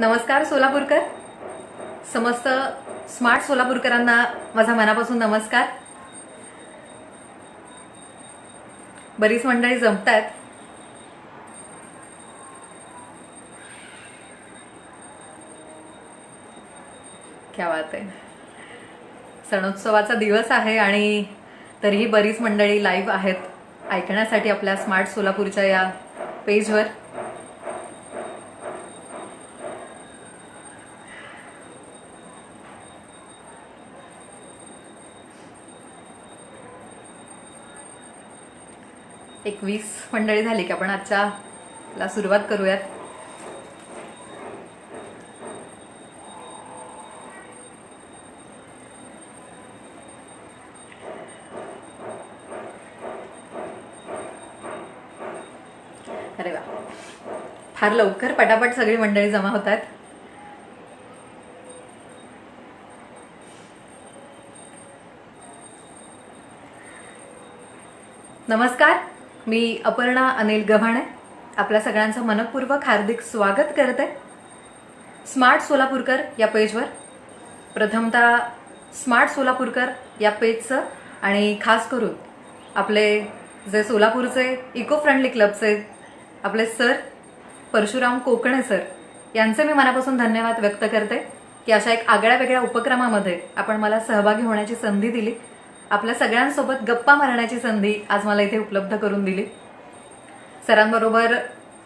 नमस्कार सोलापूरकर. समस्त स्मार्ट सोलापूरकरांना माझा मनापासून नमस्कार. बरीच मंडळी जमतात. क्या बात आहे. सणोत्सवाचा दिवस आहे आणि तरीही बरीच मंडळी लाईव्ह आहेत ऐकण्यासाठी आपल्या स्मार्ट सोलापूरच्या या पेजवर. एक 20 मंडळी झाली की आपण आजच्याला सुरुवात करूयात. अरे वा, फार लवकर पटापट सगळी मंडळी जमा होतात. नमस्कार, मी अपर्णा अनिल गव्हाणे आपल्या सगळ्यांचं मनपूर्वक हार्दिक स्वागत करते स्मार्ट सोलापूरकर या पेजवर. प्रथमतः स्मार्ट सोलापूरकर या पेजचं आणि खास करून आपले जे सोलापूरचे इको फ्रेंडली क्लबचे आपले सर परशुराम कोकणे सर यांचे मी मनापासून धन्यवाद व्यक्त करते की अशा एक आगळ्या वेगळ्या उपक्रमामध्ये आपण मला सहभागी होण्याची संधी दिली. आपल्या सगळ्यांसोबत गप्पा मारण्याची संधी आज मला इथे उपलब्ध करून दिली. सरांबरोबर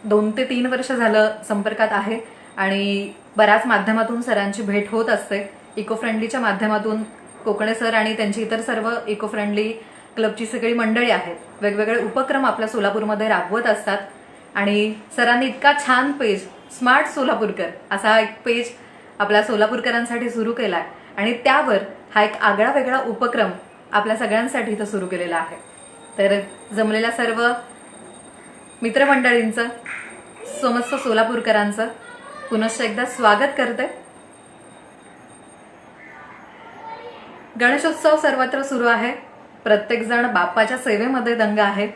2 ते 3 वर्ष झालं संपर्कात आहे आणि बऱ्याच माध्यमातून सरांची भेट होत असते. इको फ्रेंडलीच्या माध्यमातून कोकणे सर आणि त्यांची इतर सर्व इको फ्रेंडली क्लबची सगळी मंडळी आहेत, वेगवेगळे उपक्रम आपल्या सोलापूरमध्ये राबवत असतात. आणि सरांनी इतका छान पेज स्मार्ट सोलापूरकर असा एक पेज आपल्या सोलापूरकरांसाठी सुरू केला आहे आणि त्यावर हा एक आगळा वेगळा उपक्रम आपल्या सगळ्यांसाठी इथं सुरू केलेला आहे. तर जमलेल्या सर्व मित्रमंडळींचं, समस्त सोलापूरकरांचं पुनश्च एकदा स्वागत करते. गणेशोत्सव सर्वत्र सुरू आहे. प्रत्येकजण बाप्पाच्या सेवेमध्ये दंग आहे.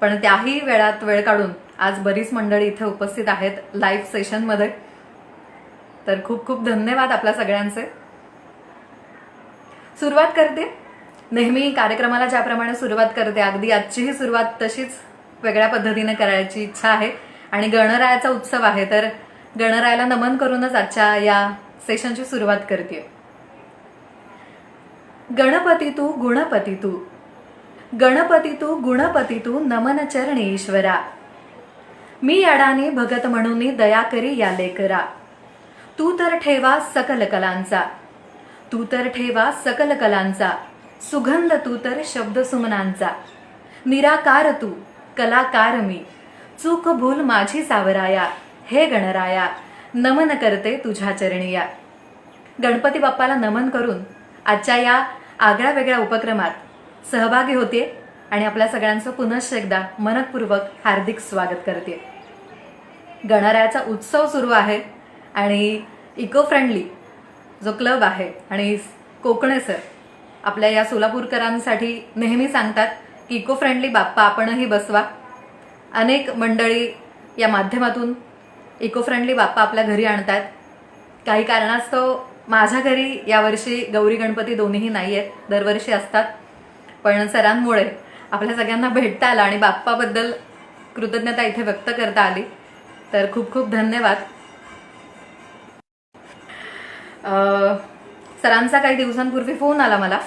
पण त्याही वेळात वेळ काढून आज बरीच मंडळी इथे उपस्थित आहेत लाईव्ह सेशनमध्ये. तर खूप खूप धन्यवाद आपल्या सगळ्यांचे. सुरुवात करते नेहमी कार्यक्रमाला ज्याप्रमाणे सुरुवात करते, अगदी आजचीही सुरुवात तशीच वेगळ्या पद्धतीने करायची इच्छा आहे. आणि गणरायाचा उत्सव आहे तर गणरायाला नमन करूनच आजच्या या सेशनची सुरुवात करते. गणपती तू गुणपती तू, गणपती तू गुणपती तू, नमन चरणी ईश्वरा. मी अडाणी भगत म्हणून दया करी या लेकरा. तू तर ठेवा सकल कलांचा, तू तर ठेवा सकल कलांचा, सुगंध तू तर शब्द सुमनांचा. निराकार तू कलाकार मी, चूक भूल माझी सावराया. हे गणराया नमन करते तुझ्या चरणी या. गणपती बाप्पाला नमन करून आजच्या या आगळ्या वेगळ्या उपक्रमात सहभागी होते आणि आपल्या सगळ्यांचं पुनश्च एकदा मनपूर्वक हार्दिक स्वागत करते. गणरायाचा उत्सव सुरू आहे आणि इको फ्रेंडली जो क्लब आहे आणि कोकणे सर आपल्या या सोलापूरकरांसाठी नेहमी सांगतात की इको फ्रेंडली बाप्पा आपणही बसवा. अनेक मंडळी या माध्यमातून इको फ्रेंडली बाप्पा आपल्या घरी आणतात. काही कारणास्तव माझ्या घरी यावर्षी गौरी गणपती दोन्हीही नाही आहेत, दरवर्षी असतात. पण सरांमुळे आपल्या सगळ्यांना भेटता आलं आणि बाप्पाबद्दल कृतज्ञता इथे व्यक्त करता आली. तर खूप खूप धन्यवाद. सरांचा काही दिवसांपूर्वी फोन आला मला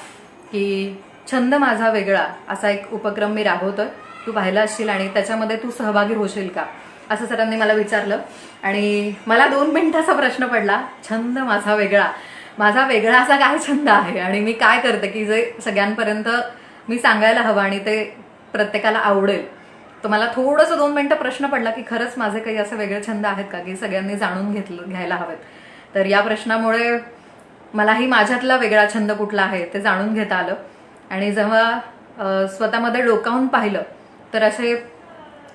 की छंद माझा वेगळा असा एक उपक्रम मी राबवतोय, तू पाहिला असशील आणि त्याच्यामध्ये तू सहभागी होशील का, असं सरांनी मला विचारलं. आणि मला 2 मिनिटाचा प्रश्न पडला, छंद माझा वेगळा, माझा वेगळा असा काय छंद आहे आणि मी काय करते की जे सगळ्यांपर्यंत मी सांगायला हवं आणि ते प्रत्येकाला आवडेल. तर मला थोडंसं 2 मिनिटं प्रश्न पडला की खरंच माझे काही असे वेगळे छंद आहेत का की सगळ्यांनी जाणून घ्यायला हवेत. तर या प्रश्नामुळे मलाही माझ्यातला वेगळा छंद कुठला आहे ते जाणून घेता आलं. आणि जेव्हा स्वतःमध्ये डोकावून पाहिलं तर असे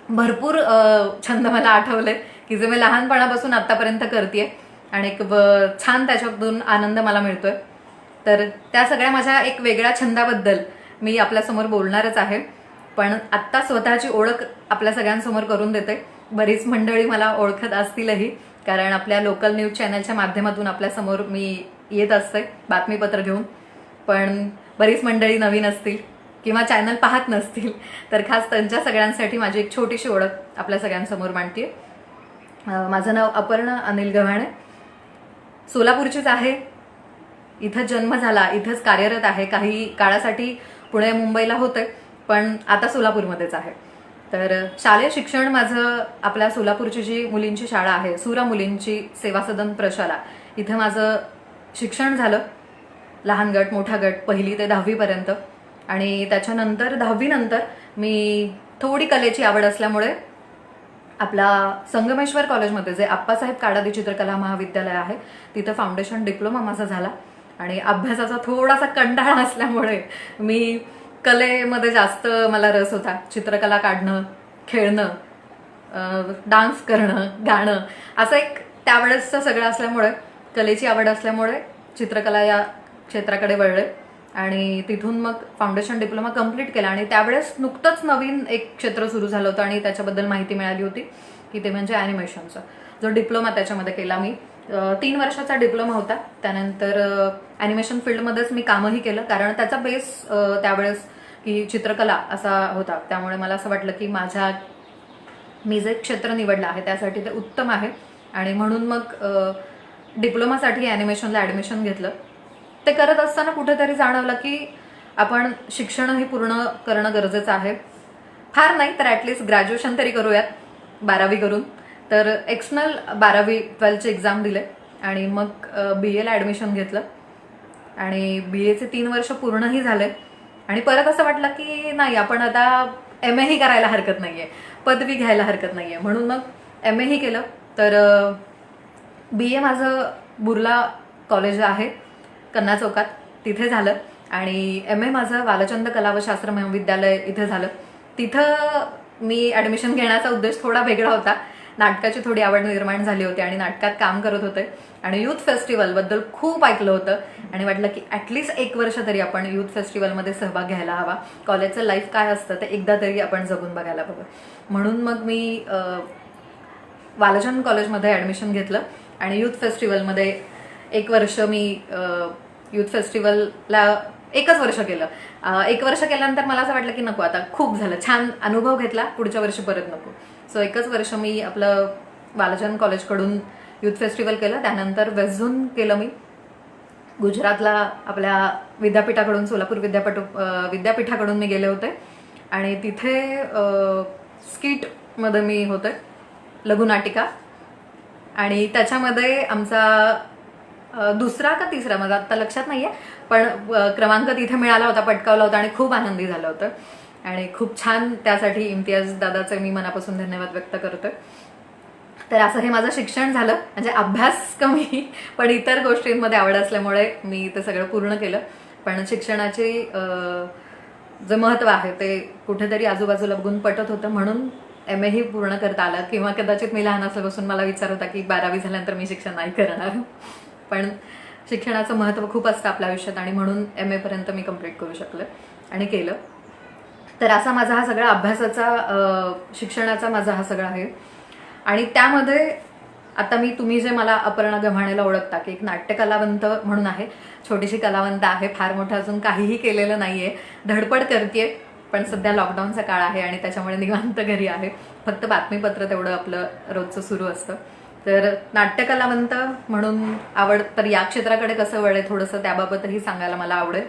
भरपूर छंद मला आठवले की जे मी लहानपणापासून आतापर्यंत करते आणि एक छान त्याच्यातून आनंद मला मिळतोय. तर त्या सगळ्या माझ्या एक वेगळ्या छंदाबद्दल मी आपल्यासमोर बोलणारच आहे. पण आत्ता स्वतःची ओळख आपल्या सगळ्यांसमोर करून देते. बरीच मंडळी मला ओळखत असतीलही, कारण आपल्या लोकल न्यूज चॅनलच्या माध्यमातून आपल्यासमोर मी येत असते बातमीपत्र घेऊन. पण बरीच मंडळी नवीन असतील किंवा चॅनल पाहत नसतील, तर खास त्यांच्या सगळ्यांसाठी माझी एक छोटीशी ओळख आपल्या सगळ्यांसमोर मांडते. माझं नाव अपर्णा अनिल गव्हाणे, सोलापूरचीच आहे. इथं जन्म झाला, इथंच कार्यरत आहे. काही काळासाठी पुणे मुंबईला होते, पण आता सोलापूरमध्येच आहे. तर शालेय शिक्षण माझं आपल्या सोलापूरची जी मुलींची शाळा आहे, सुरा मुलींची सेवा सदन प्रशाला, इथं माझं शिक्षण झालं. लहान गट, मोठा गट, 1ली ते 10वी पर्यंत. आणि त्याच्यानंतर 10वी नंतर मी थोडी कलेची आवड असल्यामुळे आपला संगमेश्वर कॉलेजमध्ये, जे आप्पासाहेब काडादी चित्रकला महाविद्यालय आहे, तिथं फाउंडेशन डिप्लोमा माझा झाला. आणि अभ्यासाचा थोडासा कंटाळा असल्यामुळे मी कलेमध्ये जास्त मला रस होता. चित्रकला काढणं, खेळणं, डान्स करणं, गाणं, असं एक त्यावेळेसचं सगळं असल्यामुळे, कलेची आवड असल्यामुळे चित्रकला या क्षेत्राकडे वळले. आणि तिथून मग फाउंडेशन डिप्लोमा कंप्लीट केला. आणि त्यावेळेस नुकतंच नवीन एक क्षेत्र सुरू झालं होतं आणि त्याच्याबद्दल माहिती मिळाली होती की ते म्हणजे ॲनिमेशनचं. जो डिप्लोमा त्याच्यामध्ये केला मी, 3 वर्षाचा डिप्लोमा होता. त्यानंतर ॲनिमेशन फील्डमध्येच मी कामही केलं, कारण त्याचा बेस त्यावेळेस की चित्रकला असा होता. त्यामुळे मला असं वाटलं की मी जे क्षेत्र निवडलं आहे त्यासाठी ते उत्तम आहे. आणि म्हणून मग डिप्लोमासाठी ॲनिमेशनला ॲडमिशन घेतलं. ते करत असताना कुठेतरी जाणवलं की आपण शिक्षणही पूर्ण करणं गरजेचं आहे. फार नाही तर ॲटलिस्ट ग्रॅज्युएशन तरी करूयात 12वी करून. तर एक्सटर्नल 12वी 12चे एक्झाम दिले आणि मग BAला ॲडमिशन घेतलं. आणि BAचे 3 वर्ष पूर्णही झाले. आणि परत असं वाटलं की नाही, आपण आता MA ही करायला हरकत नाहीये, पदवी घ्यायला हरकत नाहीये. म्हणून मग MA ही केलं. तर BA माझं बुर्ला कॉलेज आहे कन्ना चौकात, तिथे झालं. आणि MA माझं वालचंद कला व शास्त्र महाविद्यालय इथे झालं. तिथं मी ॲडमिशन घेण्याचा उद्देश थोडा वेगळा होता. नाटकाची थोडी आवड निर्माण झाली होती आणि नाटकात काम करत होते. आणि यूथ फेस्टिवलबद्दल खूप ऐकलं होतं आणि वाटलं की ॲटलिस्ट 1 वर्ष तरी आपण यूथ फेस्टिवलमध्ये सहभाग घ्यायला हवा. कॉलेजचं लाईफ काय असतं ते एकदा तरी आपण जगून बघायला हवं. म्हणून मग मी वालचंद कॉलेजमध्ये ॲडमिशन घेतलं आणि यूथ फेस्टिवलमध्ये 1 वर्ष मी यूथ फेस्टिवलला 1च वर्ष केलं. 1 वर्ष केल्यानंतर मला असं वाटलं की नको, आता खूप झालं, छान अनुभव घेतला, पुढच्या वर्षी परत नको. सो 1च वर्ष मी आपलं वालचंद कॉलेजकडून यूथ फेस्टिवल केलं. त्यानंतर वेस्ट केलं मी गुजरातला आपल्या विद्यापीठाकडून, सोलापूर विद्यापीठाकडून मी गेले होते. आणि तिथे स्किटमध्ये मी होते, लघुनाटिका. आणि त्याच्यामध्ये आमचा 2रा का 3रा, माझा आत्ता लक्षात नाहीये, पण क्रमांक तिथे मिळाला होता, पटकावला होता आणि खूप आनंदी झालं होतं. आणि खूप छान, त्यासाठी इम्तियाज दादाचे मी मनापासून धन्यवाद व्यक्त करते. तर असं हे माझं शिक्षण झालं. म्हणजे अभ्यास कमी, पण इतर गोष्टींमध्ये आवड असल्यामुळे मी ते सगळं पूर्ण केलं. पण शिक्षणाचे जे महत्त्व आहे ते कुठेतरी आजूबाजूला बघून पटत होतं, म्हणून MA ही पूर्ण करता आलं. किंवा कदाचित मी लहान असल्यापासून मला विचार होता की 12वी झाल्यानंतर मी शिक्षण नाही करणार, पण शिक्षणाचं महत्त्व खूप असतं आपल्या आयुष्यात आणि म्हणून MA पर्यंत मी कंप्लीट करू शकले आणि केलं. तर असा माझा हा सगळा अभ्यासाचा, शिक्षणाचा माझा हा सगळा आहे. आणि त्यामध्ये आता तुम्ही जे मला अपर्णा गव्हाणेला ओळखता की एक नाट्यकलावंत म्हणून आहे, छोटीशी कलावंत आहे, फार मोठं अजून काहीही केलेलं नाहीये, धडपड करतेय. पण सध्या लॉकडाऊनचा काळ आहे आणि त्याच्यामुळे निवांत घरी आहे, फक्त बातमीपत्र तेवढं आपलं रोजचं सुरू असतं. तर नाट्यकलावंत म्हणून आवड, तर या क्षेत्राकडे कसं वळले थोडंसं त्याबाबतही सांगायला मला आवडेल.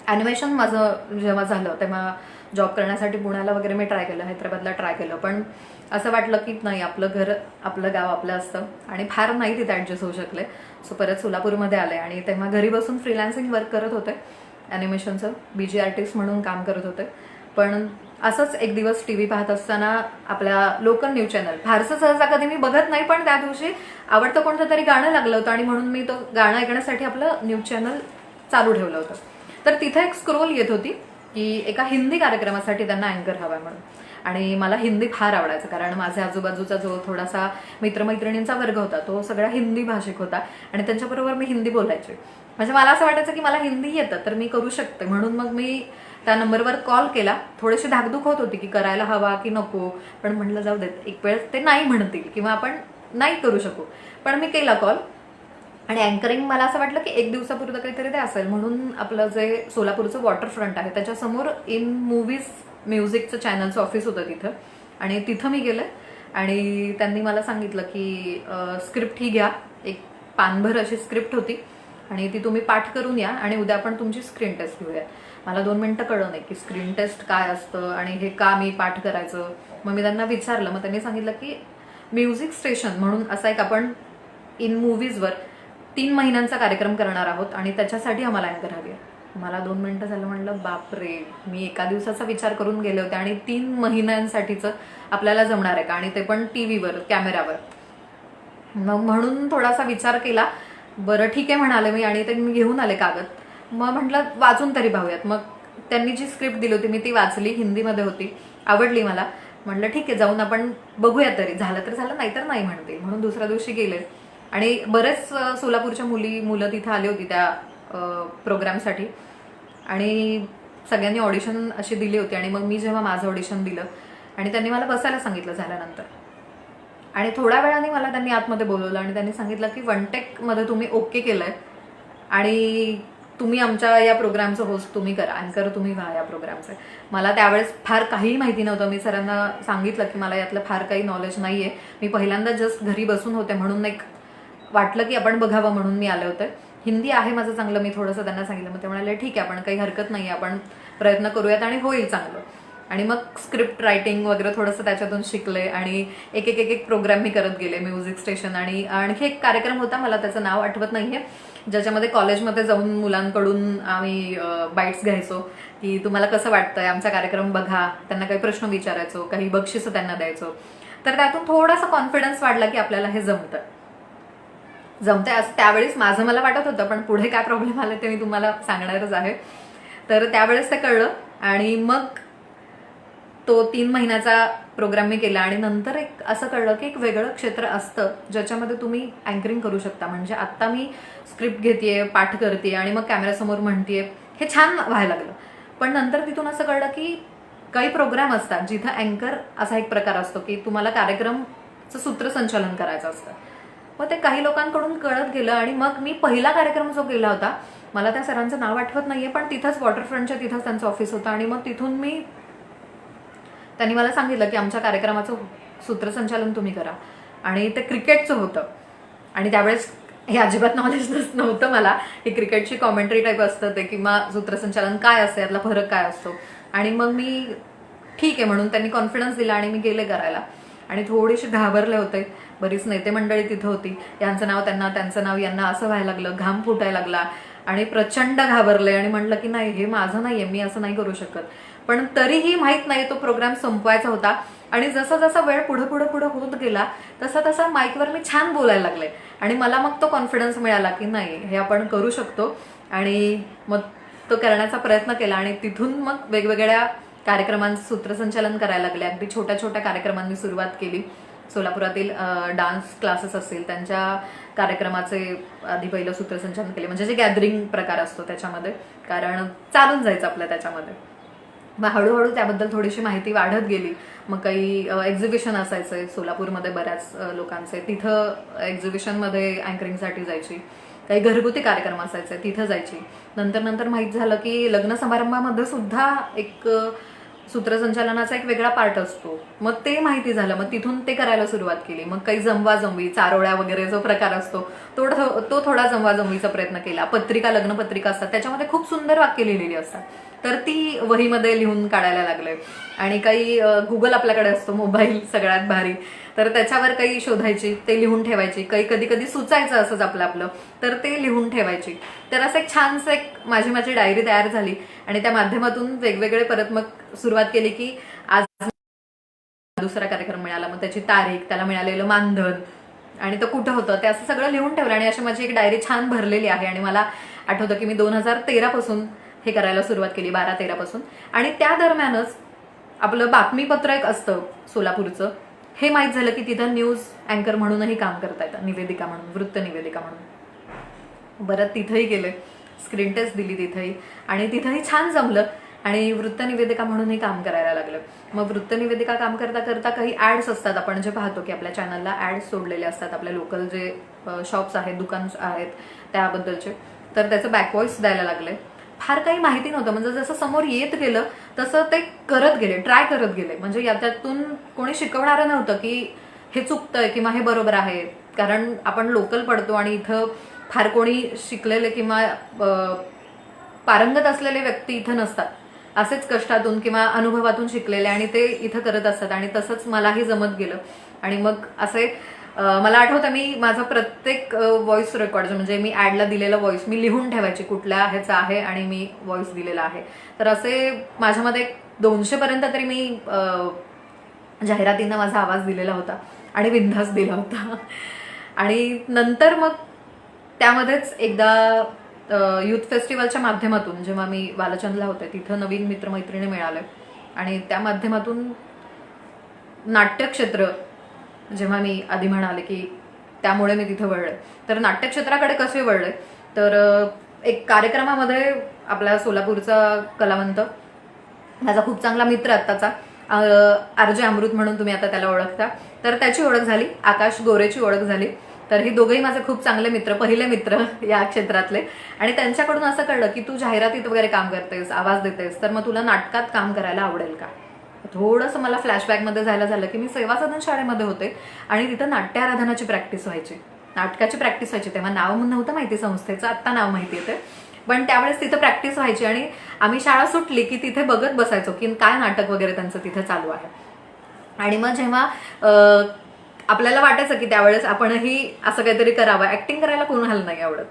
ॲनिमेशन माझं जेव्हा झालं तेव्हा जॉब करण्यासाठी पुण्याला वगैरे मी ट्राय केलं, हैदराबादला ट्राय केलं, पण असं वाटलं की नाही, आपलं घर, आपलं गाव आपलं असतं आणि फार नाही तिथे ॲडजस्ट होऊ शकले. सो परत सोलापूरमध्ये आले आणि तेव्हा घरी बसून फ्रीलान्सिंग वर्क करत होते, ॲनिमेशनचं BG आर्टिस्ट म्हणून काम करत होते. पण असंच एक दिवस TV पाहत असताना आपल्या लोकल न्यूज चॅनल, फारसं सहसा कधी मी बघत नाही, पण त्या दिवशी आवडतं कोणतं तरी गाणं लागलं होतं आणि म्हणून मी तो गाणं ऐकण्यासाठी आपलं न्यूज चॅनल चालू ठेवलं होतं. तर तिथे एक स्क्रोल येत होती की एका हिंदी कार्यक्रमासाठी त्यांना अँकर हवा म्हणून. आणि मला हिंदी फार आवडायचं, कारण माझ्या आजूबाजूचा जो थोडासा मित्रमैत्रिणींचा वर्ग होता तो सगळा हिंदी भाषिक होता आणि त्यांच्याबरोबर मी हिंदी बोलायचे. म्हणजे मला असं वाटायचं की मला हिंदी येतं तर मी करू शकते. म्हणून मग मी त्या नंबरवर कॉल केला. थोडीशी धाकधूक होत होती की करायला हवा की नको, पण म्हटलं जाऊ देत, एक वेळ ते नाही म्हणतील किंवा आपण नाही करू शकू. पण मी केला कॉल. आणि अँकरिंग मला असं वाटलं की एक दिवसापुरतं काहीतरी ते असेल, म्हणून आपलं जे सोलापूरचं वॉटरफ्रंट आहे त्याच्यासमोर इन मूव्हीज म्युझिकचं चॅनलचं ऑफिस होतं तिथं, आणि तिथं मी गेले. आणि त्यांनी मला सांगितलं की स्क्रिप्ट ही घ्या, एक पानभर अशी स्क्रिप्ट होती, आणि ती तुम्ही पाठ करून या आणि उद्या आपण तुमची स्क्रीन टेस्ट घेऊया. मला 2 मिनिटं कळलं नाही की स्क्रीन टेस्ट काय असतं आणि हे का मी पाठ करायचं. मग मी त्यांना विचारलं. मग त्यांनी सांगितलं की म्युझिक स्टेशन म्हणून असा एक आपण इन मूव्हीजवर 3 महिन्यांचा कार्यक्रम करणार आहोत आणि त्याच्यासाठी आम्हाला अँकर हवी आहे. मला 2 मिनिटं झालं, म्हणलं बापरे, मी एका दिवसाचा विचार करून गेले होते आणि 3 महिन्यांसाठीचं आपल्याला जमणार आहे का, आणि ते पण टीव्हीवर, कॅमेऱ्यावर. मग म्हणून थोडासा विचार केला. बरं ठीक आहे म्हणाले मी, आणि ते मी घेऊन आले कागद. मग म्हटलं वाचून तरी पाहूयात. मग त्यांनी जी स्क्रिप्ट दिली होती मी ती वाचली, हिंदीमध्ये होती, आवडली मला. म्हटलं ठीक आहे, जाऊन आपण बघूया, तरी झालं तर झालं, नाहीतर नाही म्हणते. म्हणून दुसऱ्या दिवशी गेले. आणि बरेच सोलापूरच्या मुलं तिथे आली होती त्या प्रोग्रामसाठी, आणि सगळ्यांनी ऑडिशन अशी दिली होती. आणि मग मी जेव्हा माझं ऑडिशन दिलं आणि त्यांनी मला बसायला सांगितलं झाल्यानंतर, आणि थोड्या वेळाने मला त्यांनी आतमध्ये बोलवलं आणि त्यांनी सांगितलं की 1 टेकमध्ये तुम्ही ओके केलंय आणि तुम्ही आमच्या या प्रोग्रामचं होस्ट तुम्ही करा, अँकर तुम्ही व्हा या प्रोग्रामचे. मला त्यावेळेस फार काहीही माहिती नव्हतं. मी सरांना सांगितलं की मला यातलं फार काही नॉलेज नाहीये, मी पहिल्यांदा जस्ट घरी बसून होते, म्हणून एक वाटलं की आपण बघावं म्हणून मी आले होते. हिंदी आहे माझं चांगलं, मी थोडंसं त्यांना सांगितलं. मग ते म्हणाले ठीक आहे, आपण काही हरकत नाही, आपण प्रयत्न करूयात आणि होईल चांगलं. आणि मग स्क्रिप्ट रायटिंग वगैरे थोडंसं त्याच्यातून शिकले, आणि एक एक एक एक प्रोग्राम मी करत गेले. म्युझिक स्टेशन, आणि आणखी एक कार्यक्रम होता, मला त्याचं नाव आठवत नाहीये, ज्याच्यामध्ये कॉलेजमध्ये जाऊन मुलांकडून आम्ही बाईट्स घ्यायचो की तुम्हाला कसं वाटतंय आमचा कार्यक्रम बघा, त्यांना काही प्रश्न विचारायचो, काही बक्षिसं त्यांना द्यायचो. तर त्यातून थोडासा कॉन्फिडन्स वाढला की आपल्याला हे जमतंय असं त्यावेळेस माझं मला वाटत होतं. पण पुढे काय प्रॉब्लेम आले ते मी तुम्हाला सांगणारच आहे. तर त्यावेळेस ते कळलं, आणि मग तो 3 महिन्याचा प्रोग्राम मी केला. आणि नंतर एक असं कळलं की एक वेगळं क्षेत्र असतं ज्याच्यामध्ये तुम्ही अँकरिंग करू शकता. म्हणजे आत्ता मी स्क्रिप्ट घेतेय, पाठ करते आणि मग कॅमेऱ्यासमोर म्हणतेय, हे छान व्हायला लागलं. पण नंतर तिथून असं कळलं की काही प्रोग्राम असतात जिथं अँकर असा एक प्रकार असतो की तुम्हाला कार्यक्रमचं सूत्रसंचालन करायचं असतं. मग ते काही लोकांकडून कळत गेलं, आणि मग मी पहिला कार्यक्रम जो केला होता, मला त्या सरांचं नाव आठवत नाहीये, पण तिथंच वॉटरफ्रंटच्या तिथंच त्यांचं ऑफिस होतं. आणि मग तिथून त्यांनी मला सांगितलं की आमच्या कार्यक्रमाचं सूत्रसंचालन तुम्ही करा. आणि ते क्रिकेटचं होतं, आणि त्यावेळेस हे अजिबात नॉलेज नव्हतं मला की क्रिकेटची कॉमेंट्री टाईप असतं ते, किंवा सूत्रसंचालन काय असतं, यातला फरक काय असतो. आणि मग मी ठीक आहे म्हणून त्यांनी कॉन्फिडन्स दिला आणि मी गेले करायला. आणि थोडीशी घाबरले होते, बरीच नेते मंडळी तिथं होती, यांचं नाव त्यांना, त्यांचं नाव यांना, असं व्हायला लागलं, घाम फुटायला लागला, आणि प्रचंड घाबरले. आणि म्हटलं की नाही, हे माझं नाहीये, मी असं नाही करू शकत. पण तरीही माहित नाही, तो प्रोग्राम संपवायचा होता. आणि जसा जसा वेळ पुढे पुढे पुढे होत गेला तसा तसा माईकवर मी छान बोलायला लागले, आणि मला मग तो कॉन्फिडन्स मिळाला की नाही, हे आपण करू शकतो. आणि मग तो करण्याचा प्रयत्न केला, आणि तिथून मग वेगवेगळ्या कार्यक्रमांचं सूत्रसंचालन करायला लागले. अगदी छोट्या छोट्या कार्यक्रमांनी सुरुवात केली. सोलापुरातील डान्स क्लासेस असतील त्यांच्या कार्यक्रमाचे आधी पहिलं सूत्रसंचालन केले, म्हणजे जे गॅदरिंग प्रकार असतो त्याच्यामध्ये, कारण चालून जायचं आपलं त्याच्यामध्ये. मग हळूहळू त्याबद्दल थोडीशी माहिती वाढत गेली. मग काही एक्झिबिशन असायचे सोलापूरमध्ये बऱ्याच लोकांचे, तिथं एक्झिबिशनमध्ये अँकरिंगसाठी जायची. काही घरगुती कार्यक्रम असायचे, तिथं जायची. नंतर नंतर माहीत झालं की लग्न समारंभामध्ये सुद्धा एक सूत्रसंचालनाचा एक वेगळा पार्ट असतो. मग ते माहिती झालं, मग तिथून ते करायला सुरुवात केली. मग काही जमवाजमवी, चारोळ्या वगैरे जो प्रकार असतो तो थोडा जमवाजमवीचा प्रयत्न केला. पत्रिका, लग्न पत्रिका असतात, त्याच्यामध्ये खूप सुंदर वाक्य लिहिलेली असतात, तर ती वहीमध्ये लिहून काढायला लागले. आणि काही गुगल आपल्याकडे असतो, मोबाईल सगळ्यात भारी, तर त्याच्यावर काही शोधायची, ते लिहून ठेवायची. काही कधी कधी सुचायचं असंच आपलं तर ते लिहून ठेवायची. तर असं एक छानसं एक माझी डायरी तयार झाली. आणि त्या माध्यमातून वेगवेगळे परत मग सुरुवात केली की आज दुसरा कार्यक्रम मिळाला, मग त्याची तारीख, त्याला मिळालेलं मानधन, आणि तो कुठं होतं, ते असं सगळं लिहून ठेवलं. आणि अशी माझी एक डायरी छान भरलेली आहे. आणि मला आठवतं की मी 2013 पासून हे करायला सुरुवात केली, 12-13 पासून. आणि त्या दरम्यानच आपलं बातमीपत्र एक असतं सोलापूरचं, हे माहीत झालं की तिथं न्यूज अँकर म्हणूनही काम करता येतं, निवेदिका म्हणून, वृत्त निवेदिका म्हणून. बरं, तिथंही गेले, स्क्रीन टेस्ट दिली तिथंही, आणि तिथंही छान जमलं. आणि वृत्तनिवेदिका म्हणूनही काम करायला लागलं. मग वृत्तनिवेदिका काम करता करता काही ॲड्स असतात, आपण जे पाहतो की आपल्या चॅनलला ॲड्स सोडलेले असतात आपल्या लोकल जे शॉप्स आहेत, दुकान आहेत त्याबद्दलचे, तर त्याचं बॅकवॉइस द्यायला लागले. फार काही माहिती नव्हतं, म्हणजे जसं समोर येत गेलं तसं ते करत गेले, ट्राय करत गेले. म्हणजे याच्यातून कोणी शिकवणारं नव्हतं की हे चुकतंय किंवा हे बरोबर आहे, कारण आपण लोकल पडतो आणि इथं फार कोणी शिकलेले किंवा पारंगत असलेले व्यक्ती इथं नसतात. असेच कष्टातून किंवा अनुभवातून शिकलेले आणि ते इथं करत असतात. आणि तसंच मलाही जमत गेलं. आणि मग असे मला आठवतं मी माझा प्रत्येक व्हॉइस रेकॉर्ड म्हणजे मी ॲडला दिलेला व्हॉइस मी लिहून ठेवायची, कुठल्या ह्याचा आहे आणि मी व्हॉइस दिलेला आहे. तर असे माझ्यामध्ये 200 पर्यंत तरी मी जाहिरातींना माझा आवाज दिलेला होता आणि बिनधास्त दिला होता. आणि नंतर मग त्यामध्येच एकदा युथ फेस्टिवलच्या माध्यमातून जेव्हा मी वालचंदला होते तिथं नवीन मित्रमैत्रिणी मिळाले आणि त्या माध्यमातून नाट्यक्षेत्र, जेव्हा मी आधी म्हणाले की त्यामुळे मी तिथं वळले, तर नाट्यक्षेत्राकडे कसे वळले तर एक कार्यक्रमामध्ये आपला सोलापूरचा कलावंत, माझा खूप चांगला मित्र आत्ताचा आरजे अमृत म्हणून तुम्ही आता त्याला ओळखता, तर त्याची ओळख झाली, आकाश गोरेची ओळख झाली. तर ही दोघंही माझे खूप चांगले मित्र, पहिले मित्र या क्षेत्रातले. आणि त्यांच्याकडून असं कळलं की तू जाहिरातीत वगैरे काम करतेस, आवाज देतेस, तर मग तुला नाटकात काम करायला आवडेल का. थोडंसं मला फ्लॅशबॅकमध्ये जायला झालं की मी सेवा सदन शाळेमध्ये होते आणि तिथं नाट्य आराधनाची प्रॅक्टिस व्हायची, नाटकाची प्रॅक्टिस व्हायची. तेव्हा नाव नव्हतं माहिती संस्थेचं, आत्ता नाव माहिती येते, पण त्यावेळेस तिथं प्रॅक्टिस व्हायची. आणि आम्ही शाळा सुटली की तिथे बघत बसायचो की काय नाटक वगैरे त्यांचं तिथे चालू आहे. आणि मग जेव्हा आपल्याला वाटायचं की त्यावेळेस आपणही असं काहीतरी करावं, ऍक्टिंग करायला कोणाला नाही आवडत.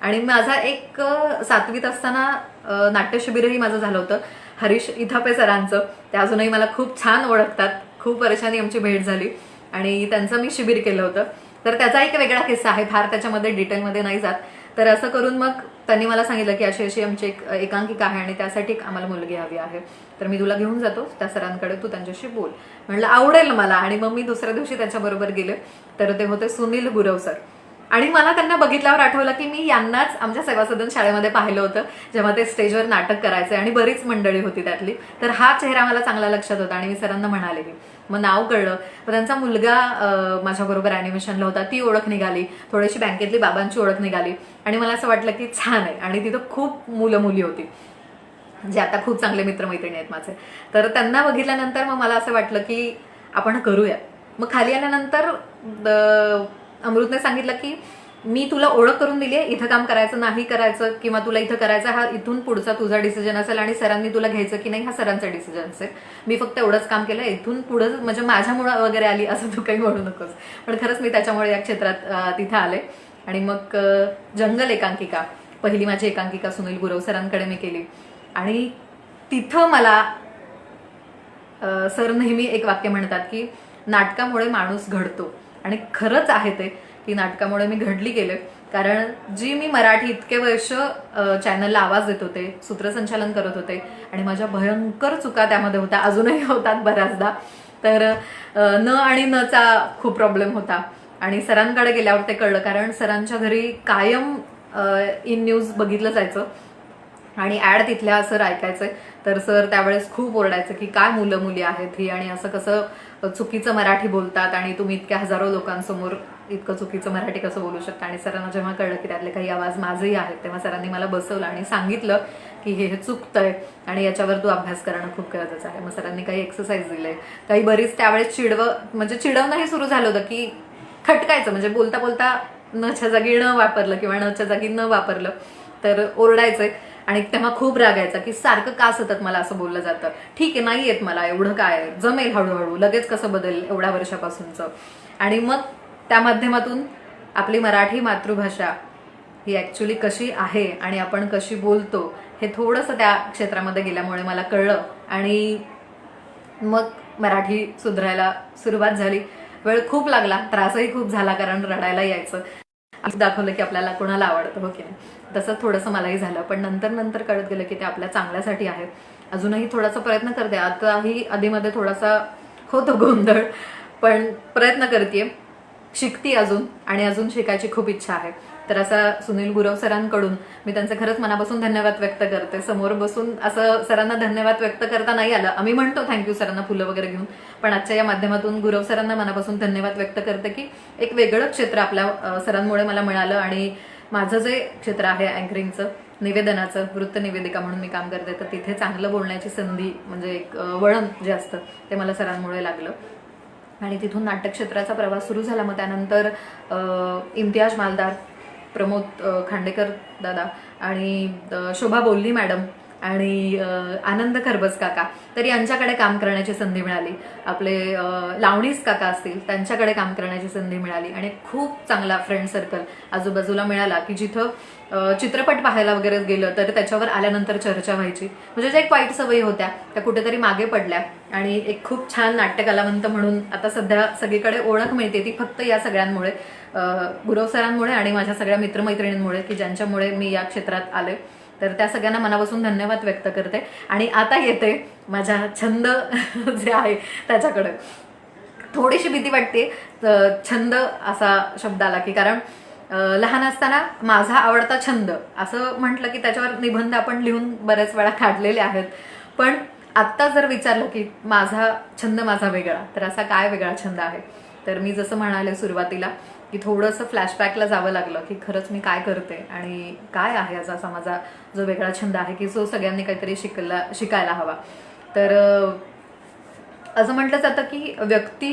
आणि माझा एक 7वीत असताना नाट्य शिबिरही माझं झालं होतं हरीश इथापे सरांचं. ते अजूनही मला खूप छान ओळखतात, खूप वर्षांनी आमची भेट झाली आणि त्यांचं मी शिबिर केलं होतं. तर त्याचा एक वेगळा किस्सा आहे, फार त्याच्यामध्ये डिटेलमध्ये नाही जात. तर असं करून मग त्यांनी मला सांगितलं की अशी अशी आमची एक एकांकिका आहे आणि त्यासाठी आम्हाला मुलगी हवी आहे, तर मी तुला घेऊन जातो त्या सरांकडे, तू त्यांच्याशी बोल. म्हणलं आवडेल मला. आणि मग मी दुसऱ्या दिवशी त्याच्याबरोबर गेले, तर ते होते सुनील गुरव सर. आणि मला त्यांना बघितल्यावर आठवलं की मी यांनाच आमच्या सेवा सदन शाळेमध्ये पाहिलं होतं जेव्हा ते स्टेजवर नाटक करायचे आणि बरीच मंडळी होती त्यातली. तर हा चेहरा मला चांगला लक्षात होता आणि मी सरांना म्हणाले की मग नाव कळलं. मग त्यांचा मुलगा माझ्याबरोबर ॲनिमेशनला होता, ती ओळख निघाली, थोडीशी बँकेतली बाबांची ओळख निघाली. आणि मला असं वाटलं की छान आहे. आणि तिथं खूप मुलं मुली होती जे आता खूप चांगले मित्रमैत्रिणी आहेत माझे. तर त्यांना बघितल्यानंतर मग मला असं वाटलं की आपण करूया. मग खाली आल्यानंतर अमृतने सांगितलं की मी तुला ओळख करून दिली आहे, इथं काम करायचं नाही करायचं किंवा तुला इथं करायचं हा इथून पुढचा तुझा डिसिजन असेल आणि सरांनी तुला घ्यायचं की नाही हा सरांचा डिसिजन असेल. मी फक्त एवढंच काम केलं, इथून पुढं म्हणजे माझ्यामुळं वगैरे आली असं तू काही म्हणू नकोस. पण खरंच मी त्याच्यामुळे या क्षेत्रात तिथं आले. आणि मग जंगल एकांकिका, पहिली माझी एकांकिका सुनील गुरव सरांकडे मी केली. आणि तिथं मला सर नेहमी एक वाक्य म्हणतात की नाटकामुळे माणूस घडतो. आणि खरंच आहे ते की नाटकामुळे मी घडली गेले. कारण जी मी मराठी इतके वर्ष चॅनलला आवाज देत होते, सूत्रसंचालन करत होते आणि माझ्या भयंकर चुका त्यामध्ये होत्या, अजूनही होतात बऱ्याचदा. तर न आणि नचा खूप प्रॉब्लेम होता. आणि सरांकडे गेल्यावर ते कळलं, कारण सरांच्या घरी कायम इन न्यूज बघितलं जायचं आणि ॲड तिथल्या सर ऐकायचे. तर सर त्यावेळेस खूप ओरडायचं की काय मुलं मुली आहेत ही आणि असं कसं चुकीचं मराठी बोलतात आणि तुम्ही इतक्या हजारो लोकांसमोर इतकं चुकीचं मराठी कसं बोलू शकता. आणि सरांना जेव्हा कळलं की त्यातले काही आवाज माझेही आहेत, तेव्हा सरांनी मला बसवलं आणि सांगितलं की हे चुकतंय आणि याच्यावर तू अभ्यास करणं खूप गरजेचं आहे. मग सरांनी काही एक्सरसाइज दिले, काही बरीच त्यावेळेस चिडवणंही सुरू झालं होतं की खटकायचं, म्हणजे बोलता बोलता नच्या जागी न वापरलं किंवा नच्या जागी न वापरलं तर ओरडायचं. आणि तेव्हा खूप राग यायचा की सारखं का सतत मला असं बोललं जातं, ठीक आहे नाही येत मला, एवढं काय जमेल हळूहळू, लगेच कसं बदल एवढ्या वर्षापासूनचं. आणि मग त्या माध्यमातून आपली मराठी मातृभाषा ही ॲक्च्युली कशी आहे आणि आपण कशी बोलतो हे थोडंसं त्या क्षेत्रामध्ये गेल्यामुळे मला कळलं. आणि मग मराठी सुधारायला सुरुवात झाली. वेळ खूप लागला, त्रासही खूप झाला, कारण रडायला यायचं. दाखवलं की आपल्याला कोणाला आवडतं, हो की नाही. तसं थोडंसं मलाही झालं, पण नंतर नंतर कळत गेलं की ते आपल्या चांगल्यासाठी आहे. अजूनही थोडासा प्रयत्न करते, आताही आधीमध्ये थोडासा होतो गोंधळ, पण प्रयत्न करते, शिकते अजून आणि अजून शिकायची खूप इच्छा आहे. तर असा सुनील गुरव सरांकडून मी त्यांचे खरंच मनापासून धन्यवाद व्यक्त करते. समोर बसून असं सरांना धन्यवाद व्यक्त करता नाही आलं, आम्ही म्हणतो थँक्यू सरांना फुलं वगैरे घेऊन, पण आजच्या या माध्यमातून गुरव सरांना मनापासून धन्यवाद व्यक्त करते की एक वेगळं क्षेत्र आपल्या सरांमुळे मला मिळालं. आणि माझं जे क्षेत्र आहे अँकरिंगचं, निवेदनाचं, वृत्त निवेदिका म्हणून मी काम करते, तर तिथे चांगलं बोलण्याची संधी म्हणजे एक वळण जे असतं ते मला सरांमुळे लागलं. आणि तिथून नाट्य क्षेत्राचा प्रवास सुरू झाला. मग त्यानंतर इम्तियाज मालदार, प्रमोद खांडेकर दादा आणि शोभा बोल्ली मॅडम आणि आनंद खरबस काका, तर यांच्याकडे काम करण्याची संधी मिळाली. आपले लावणीस काका असतील त्यांच्याकडे काम करण्याची संधी मिळाली. आणि खूप चांगला फ्रेंड सर्कल आजूबाजूला मिळाला की जिथं चित्रपट पाहायला वगैरे गेलं तर त्याच्यावर आल्यानंतर चर्चा व्हायची. म्हणजे ज्या एक वाईट सवयी होत्या त्या कुठेतरी मागे पडल्या. आणि एक खूप छान नाट्यकलावंत म्हणून आता सध्या सगळीकडे ओळख मिळते, ती फक्त या सगळ्यांमुळे, गुरव सरांमुळे आणि माझ्या सगळ्या मित्रमैत्रिणींमुळे की ज्यांच्यामुळे मी या क्षेत्रात आले. तर त्या सगळ्यांना मनापासून धन्यवाद व्यक्त करते. आणि आता येते माझ्या छंद जे आहे त्याच्याकडे. थोडीशी भीती वाटते छंद असा शब्द आला की, कारण लहान असताना माझा आवडता छंद असं म्हटलं की त्याच्यावर निबंध आपण लिहून बऱ्याच वेळा काढलेले आहेत. पण आत्ता जर विचारलं की माझा छंद माझा वेगळा, तर असा काय वेगळा छंद आहे, तर मी जसं म्हणाले सुरुवातीला की थोडंसं फ्लॅशबॅकला जावं लागलं की खरंच मी काय करते आणि काय आहे असा माझा जो वेगळा छंद आहे की जो सगळ्यांनी काहीतरी शिकायला हवा. तर असं म्हटलं जातं की व्यक्ती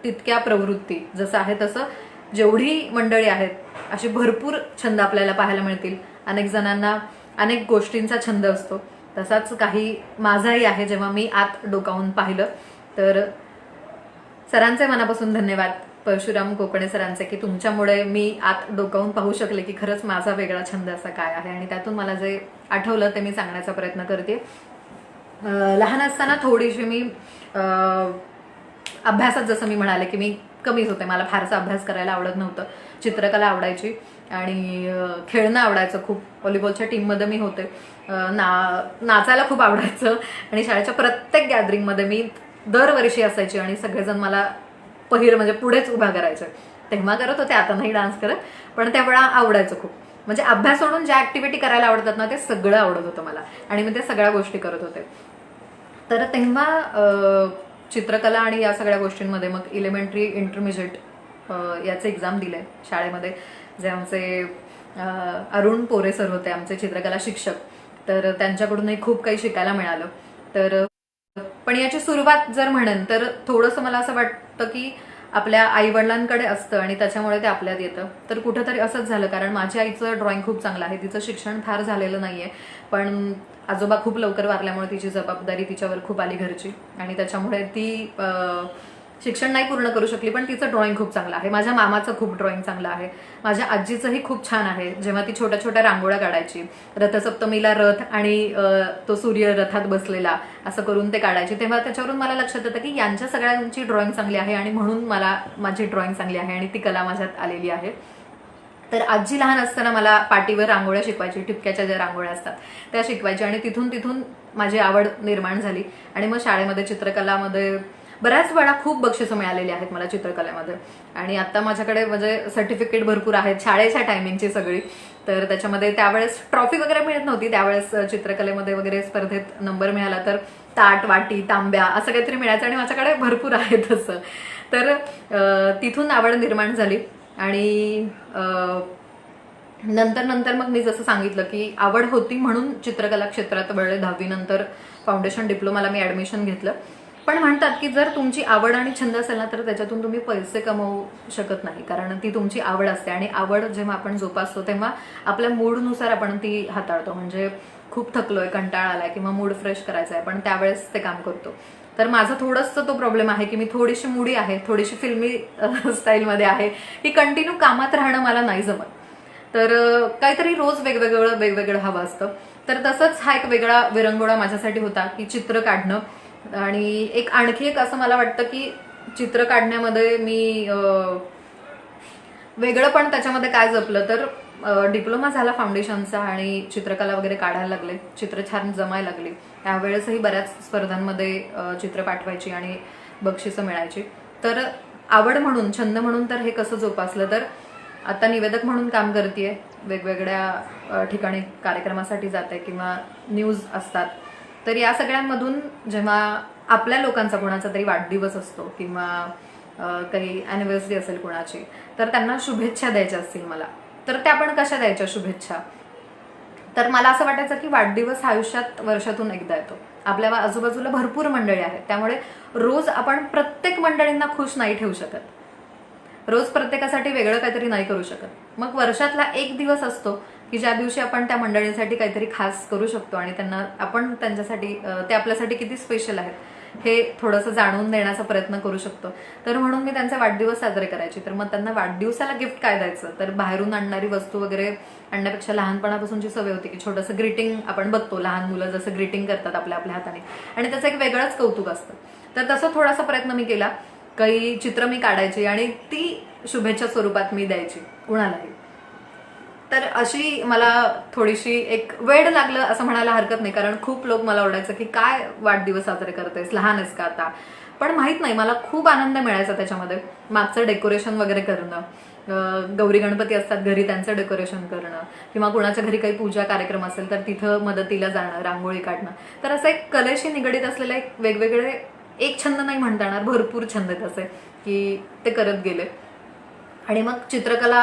तितक्या प्रवृत्ती, जसं आहे तसं जेवढी मंडळी आहेत असे भरपूर छंद आपल्याला पाहायला मिळतील. अनेक जणांना अनेक गोष्टींचा छंद असतो, तसाच काही माझाही आहे. जेव्हा मी आत डोकावून पाहिलं तर सरांचे मनापासून धन्यवाद, परशुराम कोकणे सरांचे, की तुमच्यामुळे मी आत डोकावून पाहू शकले की खरंच माझा वेगळा छंद असा काय आहे. आणि त्यातून मला जे आठवलं ते मी सांगण्याचा प्रयत्न करते. लहान असताना थोडीशी मी अभ्यासात, जसं मी म्हणाले की मी कमीच होते, मला फारसा अभ्यास करायला आवडत नव्हतं. चित्रकला आवडायची आणि खेळणं आवडायचं खूप. व्हॉलीबॉलच्या टीममध्ये मी होते. नाचायला खूप आवडायचं आणि शाळेच्या प्रत्येक गॅदरिंगमध्ये मी दरवर्षी असायची आणि सगळेजण मला म्हणजे पुढेच उभा करायचे. तेव्हा करत होते, आता नाही डान्स करत, पण त्यावेळा आवडायचं खूप. म्हणजे अभ्यास सोडून ज्या ऍक्टिव्हिटी करायला आवडतात ना ते सगळं आवडत होतं मला आणि मी ते सगळ्या गोष्टी करत होते. तर तेव्हा चित्रकला आणि या सगळ्या गोष्टींमध्ये मग इलेमेंटरी इंटरमिजिएट याचे एक्झाम दिले शाळेमध्ये, जे आमचे अरुण पोरे सर होते, आमचे चित्रकला शिक्षक. तर त्यांच्याकडूनही खूप काही शिकायला मिळालं. तर पण याची सुरुवात जर म्हणेन तर थोडंसं मला असं वाटतं की आपल्या आईवडिलांकडे असतं आणि त्याच्यामुळे ते आपल्यात येतं. तर कुठंतरी असंच झालं, कारण माझ्या आईचं ड्रॉइंग खूप चांगलं आहे. तिचं शिक्षण फार झालेलं नाहीये, पण आजोबा खूप लवकर वारल्यामुळे तिची जबाबदारी तिच्यावर खूप आली घरची आणि त्याच्यामुळे ती शिक्षण नाही पूर्ण करू शकली. पण तिचं ड्रॉइंग खूप चांगलं आहे. माझ्या मामाचं खूप ड्रॉइंग चांगलं आहे. माझ्या आजीचंही खूप छान आहे. जेव्हा ती छोट्या छोट्या रांगोळ्या काढायची, रथसप्तमीला रथ आणि तो सूर्य रथात बसलेला असं करून ते काढायची, तेव्हा त्याच्यावरून मला लक्षात येतं की यांच्या सगळ्यांची ड्रॉइंग चांगली आहे आणि म्हणून मला माझी ड्रॉइंग चांगली आहे आणि ती कला माझ्यात आलेली आहे. तर आजी लहान असताना मला पाटीवर रांगोळ्या शिकवायची, ठिपक्याच्या ज्या रांगोळ्या असतात त्या शिकवायची आणि तिथून माझी आवड निर्माण झाली. आणि मग शाळेमध्ये चित्रकलामध्ये बऱ्याच वेळा खूप बक्षिसं मिळालेली आहेत मला चित्रकलेमध्ये. आणि आता माझ्याकडे म्हणजे सर्टिफिकेट भरपूर आहेत शाळेच्या टायमिंगची सगळी. तर त्याच्यामध्ये त्यावेळेस ट्रॉफी वगैरे मिळत नव्हती, त्यावेळेस चित्रकलेमध्ये वगैरे स्पर्धेत नंबर मिळाला तर ताट, वाटी, तांब्या असं काहीतरी मिळायचं आणि माझ्याकडे भरपूर आहे तसं. तर तिथून आवड निर्माण झाली. आणि नंतर मग मी जसं सांगितलं की आवड होती म्हणून चित्रकला क्षेत्रात वळले. 10वी नंतर फाउंडेशन डिप्लोमाला मी ॲडमिशन घेतलं. पण म्हणतात की जर तुमची आवड आणि छंद असेल ना तर त्याच्यातून तुम्ही पैसे कमवू शकत नाही, कारण ती तुमची आवड असते. आणि आवड जेव्हा आपण जोपासतो तेव्हा आपल्या मूडनुसार आपण ती हाताळतो. म्हणजे खूप थकलोय, कंटाळा आलाय किंवा मूड फ्रेश करायचा आहे, पण त्यावेळेस ते काम करतो. तर माझा थोडंसं तो प्रॉब्लेम आहे की मी थोडीशी मुडी आहे, थोडीशी फिल्मी स्टाईलमध्ये आहे की कंटिन्यू कामात राहणं मला नाही जमत. तर काहीतरी रोज वेगवेगळं हवं असतं. तर तसंच हा एक वेगळा विरंगुळा माझ्यासाठी होता की चित्र काढणं. आणि आणखी एक असं मला वाटतं की चित्र काढण्यामध्ये मी वेगळं पण त्याच्यामध्ये काय जपलं तर डिप्लोमा झाला फाउंडेशनचा आणि चित्रकला वगैरे काढायला लागले, चित्र छान जमायला लागली. त्यावेळेसही बऱ्याच स्पर्धांमध्ये चित्र पाठवायची आणि बक्षिसं मिळायची. तर आवड म्हणून, छंद म्हणून तर हे कसं जोपासलं तर आता निवेदक म्हणून काम करतेय, वेगवेगळ्या ठिकाणी कार्यक्रमासाठी जाते किंवा न्यूज असतात. तर या सगळ्यांमधून जेव्हा आपल्या लोकांचा कोणाचा तरी वाढदिवस असतो किंवा काही ॲनिव्हर्सरी असेल कोणाची, तर त्यांना शुभेच्छा द्यायच्या असतील मला, तर त्या आपण कशा द्यायच्या शुभेच्छा? तर मला असं वाटायचं की वाढदिवस आयुष्यात वर्षातून एकदा येतो. आपल्या आजूबाजूला भरपूर मंडळी आहेत, त्यामुळे रोज आपण प्रत्येक मंडळींना खुश नाही ठेवू शकत, रोज प्रत्येकासाठी वेगळं काहीतरी नाही करू शकत. मग वर्षातला एक दिवस असतो की ज्या दिवशी आपण त्या मंडळींसाठी काहीतरी खास करू शकतो आणि त्यांना आपण त्यांच्यासाठी ते आपल्यासाठी किती स्पेशल आहेत हे थोडंसं जाणून देण्याचा प्रयत्न करू शकतो. तर म्हणून मी त्यांचे वाढदिवस साजरे करायचे. तर मग त्यांना वाढदिवसाला गिफ्ट काय द्यायचं, तर बाहेरून आणणारी वस्तू वगैरे आणण्यापेक्षा लहानपणापासूनची सवय होती की छोटंसं ग्रीटिंग आपण बघतो, लहान मुलं जसं ग्रीटिंग करतात आपल्या आपल्या हाताने, आणि त्याचं एक वेगळंच कौतुक असतं. तर तसं थोडासा प्रयत्न मी केला. काही चित्र मी काढायची आणि ती शुभेच्छा स्वरूपात मी द्यायची कुणालाही. तर अशी मला थोडीशी एक वेड लागलं असं म्हणायला हरकत नाही, कारण खूप लोक मला ओरडायचं की काय वाढदिवस साजरे करतेस, लहान आहेस का आता? पण माहित नाही, मला खूप आनंद मिळायचा त्याच्यामध्ये. मागचं डेकोरेशन वगैरे करणं, गौरी गणपती असतात घरी त्यांचं डेकोरेशन करणं, किंवा कोणाच्या घरी काही पूजा कार्यक्रम असेल तर तिथं मदतीला जाणं, रांगोळी काढणं. तर असं एक कलेशी निगडीत असलेले एक वेगवेगळे, एक छंद नाही म्हणता येणार, भरपूर छंद आहेत असे की ते करत गेले. आणि मग चित्रकला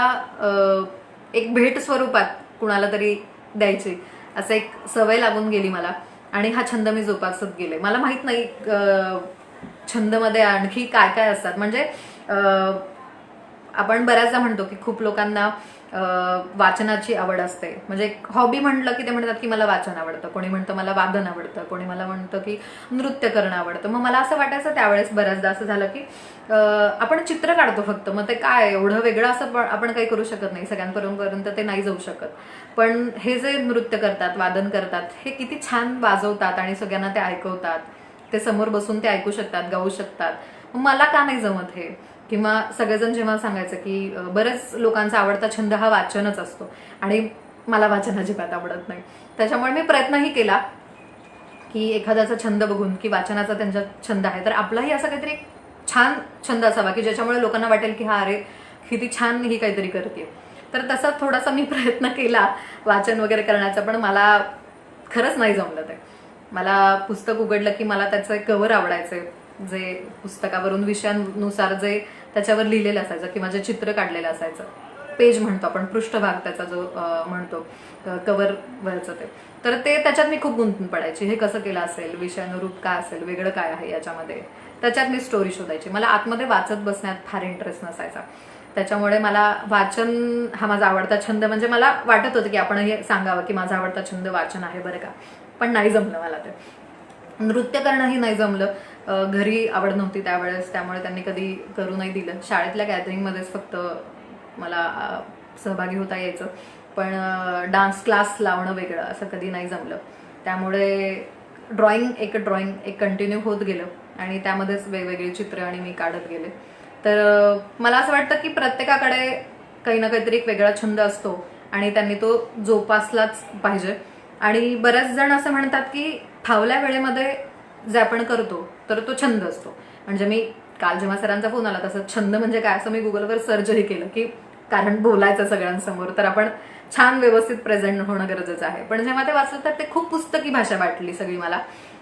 एक भेट स्वरूपात कुणाला तरी द्यायची असं एक सवय लागून गेली मला, आणि हा छंद मी जोपासत गेले. मला माहित नाही छंदमध्ये आणखी काय काय असतात. म्हणजे आपण बऱ्याचदा म्हणतो की खूप लोकांना वाचनाची आवड असते. म्हणजे हॉबी म्हटलं की ते म्हणतात की मला वाचन आवडतं, कोणी म्हणतं मला वादन आवडतं, कोणी मला म्हणतं की नृत्य करणं आवडतं. मग मला असं वाटायचं त्यावेळेस बऱ्याचदा असं झालं की आपण चित्र काढतो फक्त, मग ते काय एवढं वेगळं असं आपण काही करू शकत नाही, सगळ्यांपर्यंत ते नाही जाऊ शकत. पण हे जे नृत्य करतात, वादन करतात, हे किती छान वाजवतात आणि सगळ्यांना ते ऐकवतात, ते समोर बसून ते ऐकू शकतात, गाऊ शकतात. मला का नाही जमत हे? किंवा सगळेजण जेव्हा सांगायचं की बरेच लोकांचा आवडता छंद हा वाचनच असतो, आणि मला वाचन अजिबात आवडत नाही. त्याच्यामुळे मी प्रयत्नही केला की एखाद्याचा छंद बघून की वाचनाचा त्यांच्यात छंद आहे, तर आपलाही असा काहीतरी छान छंद असावा की ज्याच्यामुळे लोकांना वाटेल की हा अरे किती छान ही काहीतरी करते. तर तसा थोडासा मी प्रयत्न केला वाचन वगैरे करण्याचा, पण मला खरंच नाही जमलं ते. मला पुस्तक उघडलं की मला त्याचं कव्हर आवडायचे, जे पुस्तकावरून विषयानुसार जे त्याच्यावर लिहिलेलं असायचं किंवा जे चित्र काढलेलं असायचं, पेज म्हणतो आपण, पृष्ठभाग त्याचा जो म्हणतो कव्हरवरचं ते, तर ते त्याच्यात मी खूप गुंतून पडायची. हे कसं केलं असेल, विषयानुरूप काय असेल, वेगळं काय आहे याच्यामध्ये, त्याच्यात मी स्टोरी शोधायची. मला आतमध्ये वाचत बसण्यात फार इंटरेस्ट नसायचा. त्याच्यामुळे मला वाचन हा माझा आवडता छंद, म्हणजे मला वाटत होतं की आपण हे सांगावं की माझा आवडता छंद वाचन आहे बरं का, पण नाही जमलं मला ते. नृत्य करणंही नाही जमलं. घरी आवड नव्हती त्यावेळेस, त्यामुळे त्यांनी कधी करू नाही दिलं. शाळेतल्या गॅदरिंगमध्येच फक्त मला सहभागी होता यायचं, पण डान्स क्लास लावणं वेगळं असं कधी नाही जमलं. त्यामुळे ड्रॉइंग एक कंटिन्यू होत गेलं आणि त्यामध्येच वेगवेगळी चित्र आणि मी काढत गेले. तर मला असं वाटतं की प्रत्येकाकडे काही ना काहीतरी एक वेगळा छंद असतो आणि त्यांनी तो जोपासलाच पाहिजे. आणि बऱ्याच जण असं म्हणतात की फावल्या वेळेमध्ये जे आपण करतो तर तो छंद असतो. म्हणजे मी काल जेव्हा सरांचा फोन आला तसं छंद म्हणजे काय असं मी गुगलवर सर्चही केलं, की कारण बोलायचं सगळ्यांसमोर तर आपण छान व्यवस्थित प्रेझेंट होणं गरजेचं आहे. पण जेव्हा ते वाचलं तर ते खूप पुस्तकी भाषा वाटली सगळी मला,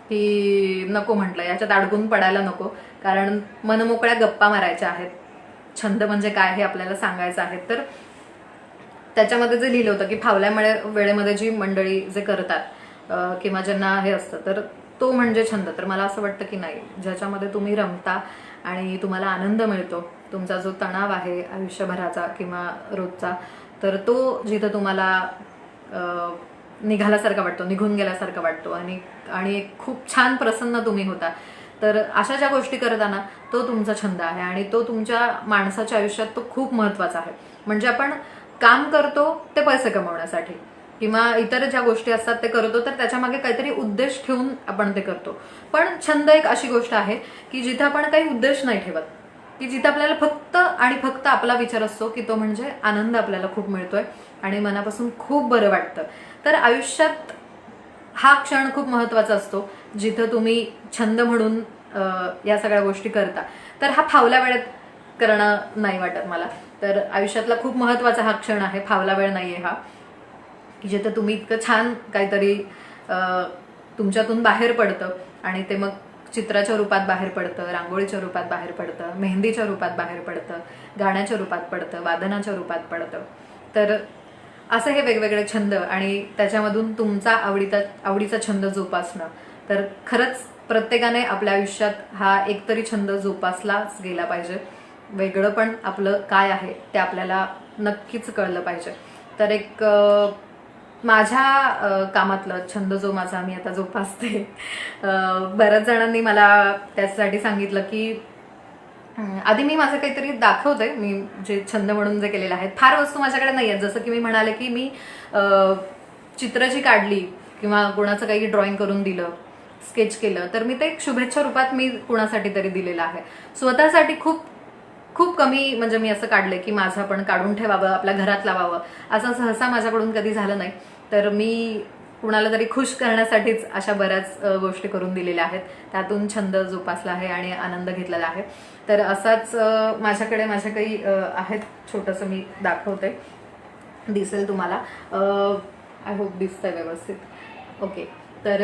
की नको म्हटलं याच्यात अडकून पडायला नको, कारण मनमोकळ्या गप्पा मारायच्या आहेत. छंद म्हणजे काय हे आपल्याला सांगायचं आहे. तर त्याच्यामध्ये जे लिहिलं होतं की फावल्या वेळेमध्ये जी मंडळी जे करतात किंवा ज्यांना हे असतं तर तो म्हणजे छंद. तर मला असं वाटतं की नाही, ज्याच्यामध्ये तुम्ही रमता आणि तुम्हाला आनंद मिळतो, तुमचा जो तणाव आहे आयुष्यभराचा किंवा रोजचा, तर तो जिथं तुम्हाला निघाल्यासारखा वाटतो, निघून गेल्यासारखा वाटतो आणि खूप छान प्रसन्न तुम्ही होता, तर अशा ज्या गोष्टी करताना तो तुमचा छंद आहे आणि तो तुमच्या माणसाच्या आयुष्यात तो खूप महत्वाचा आहे. म्हणजे आपण काम करतो ते पैसे कमवण्यासाठी किंवा इतर ज्या गोष्टी असतात ते करतो तर त्याच्यामागे काहीतरी उद्देश ठेवून आपण ते करतो. पण छंद एक अशी गोष्ट आहे की जिथे आपण काही उद्देश नाही ठेवत, की जिथे आपल्याला फक्त आणि फक्त आपला विचार असतो की तो म्हणजे आनंद आपल्याला खूप मिळतोय आणि मनापासून खूप बरं वाटतं. तर आयुष्यात हा क्षण खूप महत्वाचा असतो जिथं तुम्ही छंद म्हणून या सगळ्या गोष्टी करता. तर हा फावल्या वेळेत करणं नाही वाटत मला. तर आयुष्यातला खूप महत्त्वाचा हा क्षण आहे, फावला वेळ नाही आहे हा, की जिथे तुम्ही इतकं छान काहीतरी तुमच्यातून बाहेर पडतं आणि ते मग चित्राच्या रूपात बाहेर पडतं, रांगोळीच्या रूपात बाहेर पडतं, मेहंदीच्या रूपात बाहेर पडतं, गाण्याच्या रूपात पडतं, वादनाच्या रूपात पडतं. तर असं हे वेगवेगळे छंद आणि त्याच्यामधून तुमचा आवडीचा छंद जोपासणं, तर खरंच प्रत्येकाने आपल्या आयुष्यात हा एकतरी छंद जोपासलाच गेला पाहिजे. वेगळं पण आपलं काय आहे ते आपल्याला नक्कीच कळलं पाहिजे. तर एक माझ्या कामातलं छंद जो माझा मी आता जोपासते, बऱ्याच जणांनी मला त्यासाठी सांगितलं की आधी मी माझं काहीतरी दाखवते, मी जे छंद म्हणून जे केलेलं आहे. फार वस्तू माझ्याकडे नाही आहेत, जसं की मी म्हणाले की मी चित्र जी काढली किंवा कोणाचं काही ड्रॉइंग करून दिलं, स्केच केलं, तर मी ते एक शुभेच्छा रूपात मी कुणासाठी तरी दिलेलं आहे. स्वतःसाठी खूप खूप कमी म्हणजे मी असं काढलंय की माझं आपण काढून ठेवावं, आपल्या घरात लावावं, असं सहसा माझ्याकडून कधी झालं नाही. तर मी कुणाला तरी खुश करण्यासाठीच अशा बऱ्याच गोष्टी करून दिलेल्या आहेत, त्यातून छंद जोपासला आहे आणि आनंद घेतलेला आहे. तर असाच माझ्याकडे माझ्या काही आहेत, छोटंसं मी दाखवते, दिसेल तुम्हाला. आय होप दिसतंय व्यवस्थित. ओके, तर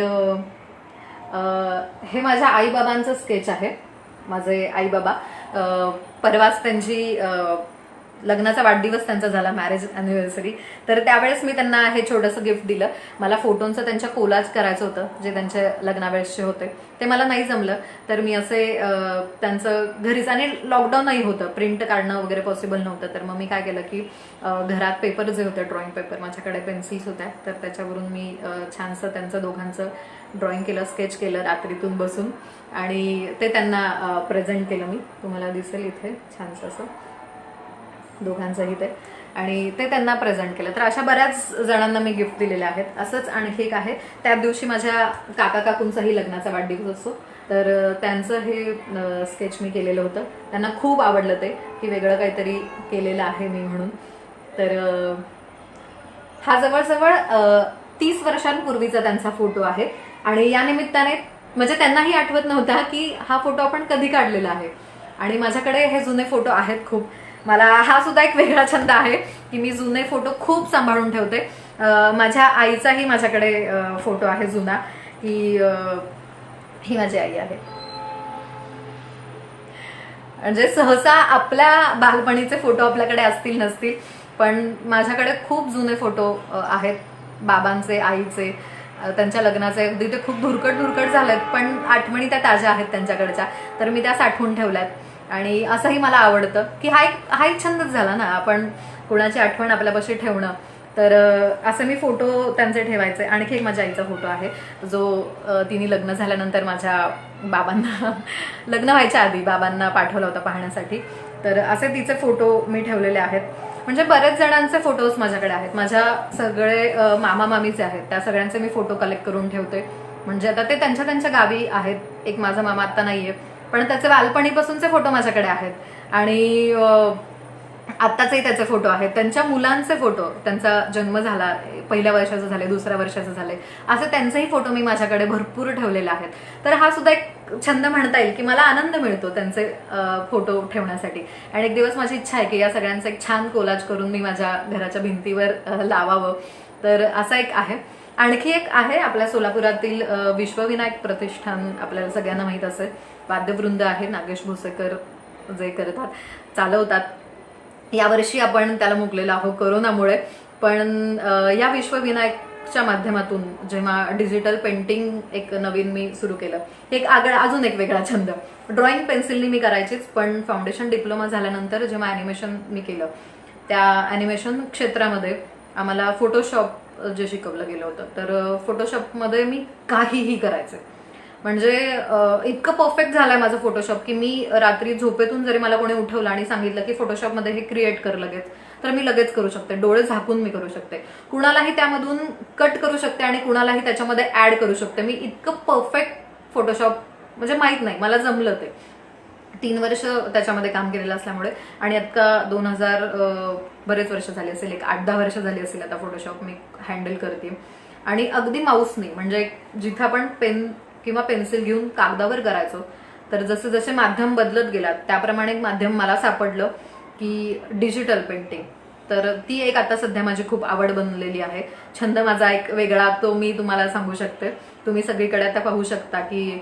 हे माझ्या आईबाबांचं स्केच आहे. माझे आईबाबा परवाच त्यांची लग्नाचा वाढदिवस त्यांचा झाला, मॅरेज अॅनिव्हर्सरी. तर त्यावेळेस मी त्यांना हे छोटंसं गिफ्ट दिलं. मला फोटोंचं त्यांच्या कोलाज करायचं होतं, जे त्यांच्या लग्नावेळेसचे होते, ते मला नाही जमलं. तर मी असे त्यांचं घरीच, आणि लॉकडाऊनही होतं, प्रिंट काढणं वगैरे पॉसिबल नव्हतं. तर मग मी काय केलं की घरात पेपर जे होते, ड्रॉइंग पेपर, माझ्याकडे पेन्सिल्स होत्या, तर त्याच्यावरून मी छानसं त्यांचं दोघांचं ड्रॉइंग केलं, स्केच केलं रात्रीतून बसून, आणि ते त्यांना प्रेझेंट केलं. मी तुम्हाला दिसेल इथे छानसं असं दोघांचंही ते, आणि ते त्यांना प्रेझेंट केलं. तर अशा बऱ्याच जणांना मी गिफ्ट दिलेले आहेत. असंच आणखी एक आहे, त्याच दिवशी माझ्या काका काकूंचाही लग्नाचा वाढदिवस असतो, तर त्यांचं हे स्केच मी केलेलं होतं. त्यांना खूप आवडलं ते, की वेगळं काहीतरी केलेलं आहे मी म्हणून. तर हा जवळजवळ 30 वर्षांपूर्वीचा त्यांचा फोटो आहे, आणि या निमित्ताने म्हणजे त्यांनाही आठवत नव्हता की हा फोटो आपण कधी काढलेला आहे. आणि माझ्याकडे हे जुने फोटो आहेत खूप. मला हा सुद्धा एक वेगळा छंद आहे की मी जुने फोटो खूप सांभाळून ठेवते. माझ्या आईचाही माझ्याकडे फोटो आहे जुना, की ही माझी आई आहे. म्हणजे सहसा आपल्या बालपणीचे फोटो आपल्याकडे असतील नसतील, पण माझ्याकडे खूप जुने फोटो आहेत, बाबांचे, आईचे, त्यांच्या लग्नाचे. अगदी ते खूप धुरकट झालेत, पण आठवणी त्या ताज्या आहेत त्यांच्याकडच्या, तर मी त्या साठवून ठेवल्यात. आणि असंही मला आवडतं की हा एक छंदच झाला ना, आपण कोणाची आठवण आपल्यापाशी ठेवणं. तर असे मी फोटो त्यांचे ठेवायचे. आणखी एक माझ्या आईचा फोटो आहे, जो तिने लग्न झाल्यानंतर माझ्या बाबांना लग्न व्हायच्या आधी बाबांना पाठवला होता पाहण्यासाठी. तर असे तिचे फोटो मी ठेवलेले आहेत. म्हणजे बरेच जणांचे फोटोज माझ्याकडे आहेत. माझ्या सगळे मामा मामीचे आहेत, त्या सगळ्यांचे मी फोटो कलेक्ट करून ठेवते. म्हणजे आता ते त्यांच्या त्यांच्या गावी आहेत. एक माझा मामा आता नाहीये, पण त्याचे बालपणीपासूनचे फोटो माझ्याकडे आहेत. आणि आत्ताचेही त्याचे फोटो आहेत, त्यांच्या मुलांचे फोटो, त्यांचा जन्म झाला, पहिल्या वर्षाचे झाले, दुसऱ्या वर्षाचे झाले, असे त्यांचेही फोटो मी माझ्याकडे भरपूर ठेवलेले आहेत. तर हा सुद्धा एक छंद म्हणता येईल की मला आनंद मिळतो त्यांचे फोटो ठेवण्यासाठी. आणि एक दिवस माझी इच्छा आहे की या सगळ्यांचं एक छान कोलाज करून मी माझ्या घराच्या भिंतीवर लावावं. तर असा एक आहे. आणखी एक आहे आपल्या सोलापुरातील विश्वविनायक प्रतिष्ठान, आपल्याला सगळ्यांना माहीत असेल, वाद्यवृंद आहे, नागेश भोसेकर जे करतात, चालवतात. यावर्षी आपण त्याला मुकलेलो आहोत कोरोनामुळे, पण या विश्वविनायकच्या माध्यमातून जेव्हा डिजिटल पेंटिंग एक नवीन मी सुरू केलं, एक अजून एक वेगळा छंद. ड्रॉइंग पेन्सिलनी मी करायचीच, पण फाउंडेशन डिप्लोमा झाल्यानंतर जेव्हा ॲनिमेशन मी केलं, त्या ॲनिमेशन क्षेत्रामध्ये आम्हाला फोटोशॉप जे शिकवलं गेलं होतं, तर फोटोशॉपमध्ये मी काहीही करायचे. म्हणजे इतकं परफेक्ट झालंय माझं फोटोशॉप की मी रात्री झोपेतून जरी मला कोणी उठवलं आणि सांगितलं की फोटोशॉपमध्ये हे क्रिएट कर लगेच, तर मी लगेच करू शकते. डोळे झाकून मी करू शकते, कुणालाही त्यामधून कट करू शकते आणि कुणालाही त्याच्यामध्ये ऍड करू शकते. मी इतकं परफेक्ट फोटोशॉप, म्हणजे माहित नाही, मला जमलं ते. 3 वर्ष त्याच्यामध्ये काम केलेलं असल्यामुळे. आणि आता 2000 बरेच वर्ष झाली असेल, एक 8-10 वर्ष झाली असेल आता फोटोशॉप मी हँडल करते. आणि अगदी माऊसने, म्हणजे जिथं आपण पेन किंवा पेन्सिल घेऊन कागदावर करायचो, तर जसे जसे माध्यम बदलत गेलात त्याप्रमाणे माध्यम मला सापडलं की डिजिटल पेंटिंग. तर ती एक आता सध्या माझी खूप आवड बनलेली आहे. छंद माझा एक वेगळा, तो मी तुम्हाला सांगू शकते. तुम्ही सगळीकडे आता पाहू शकता की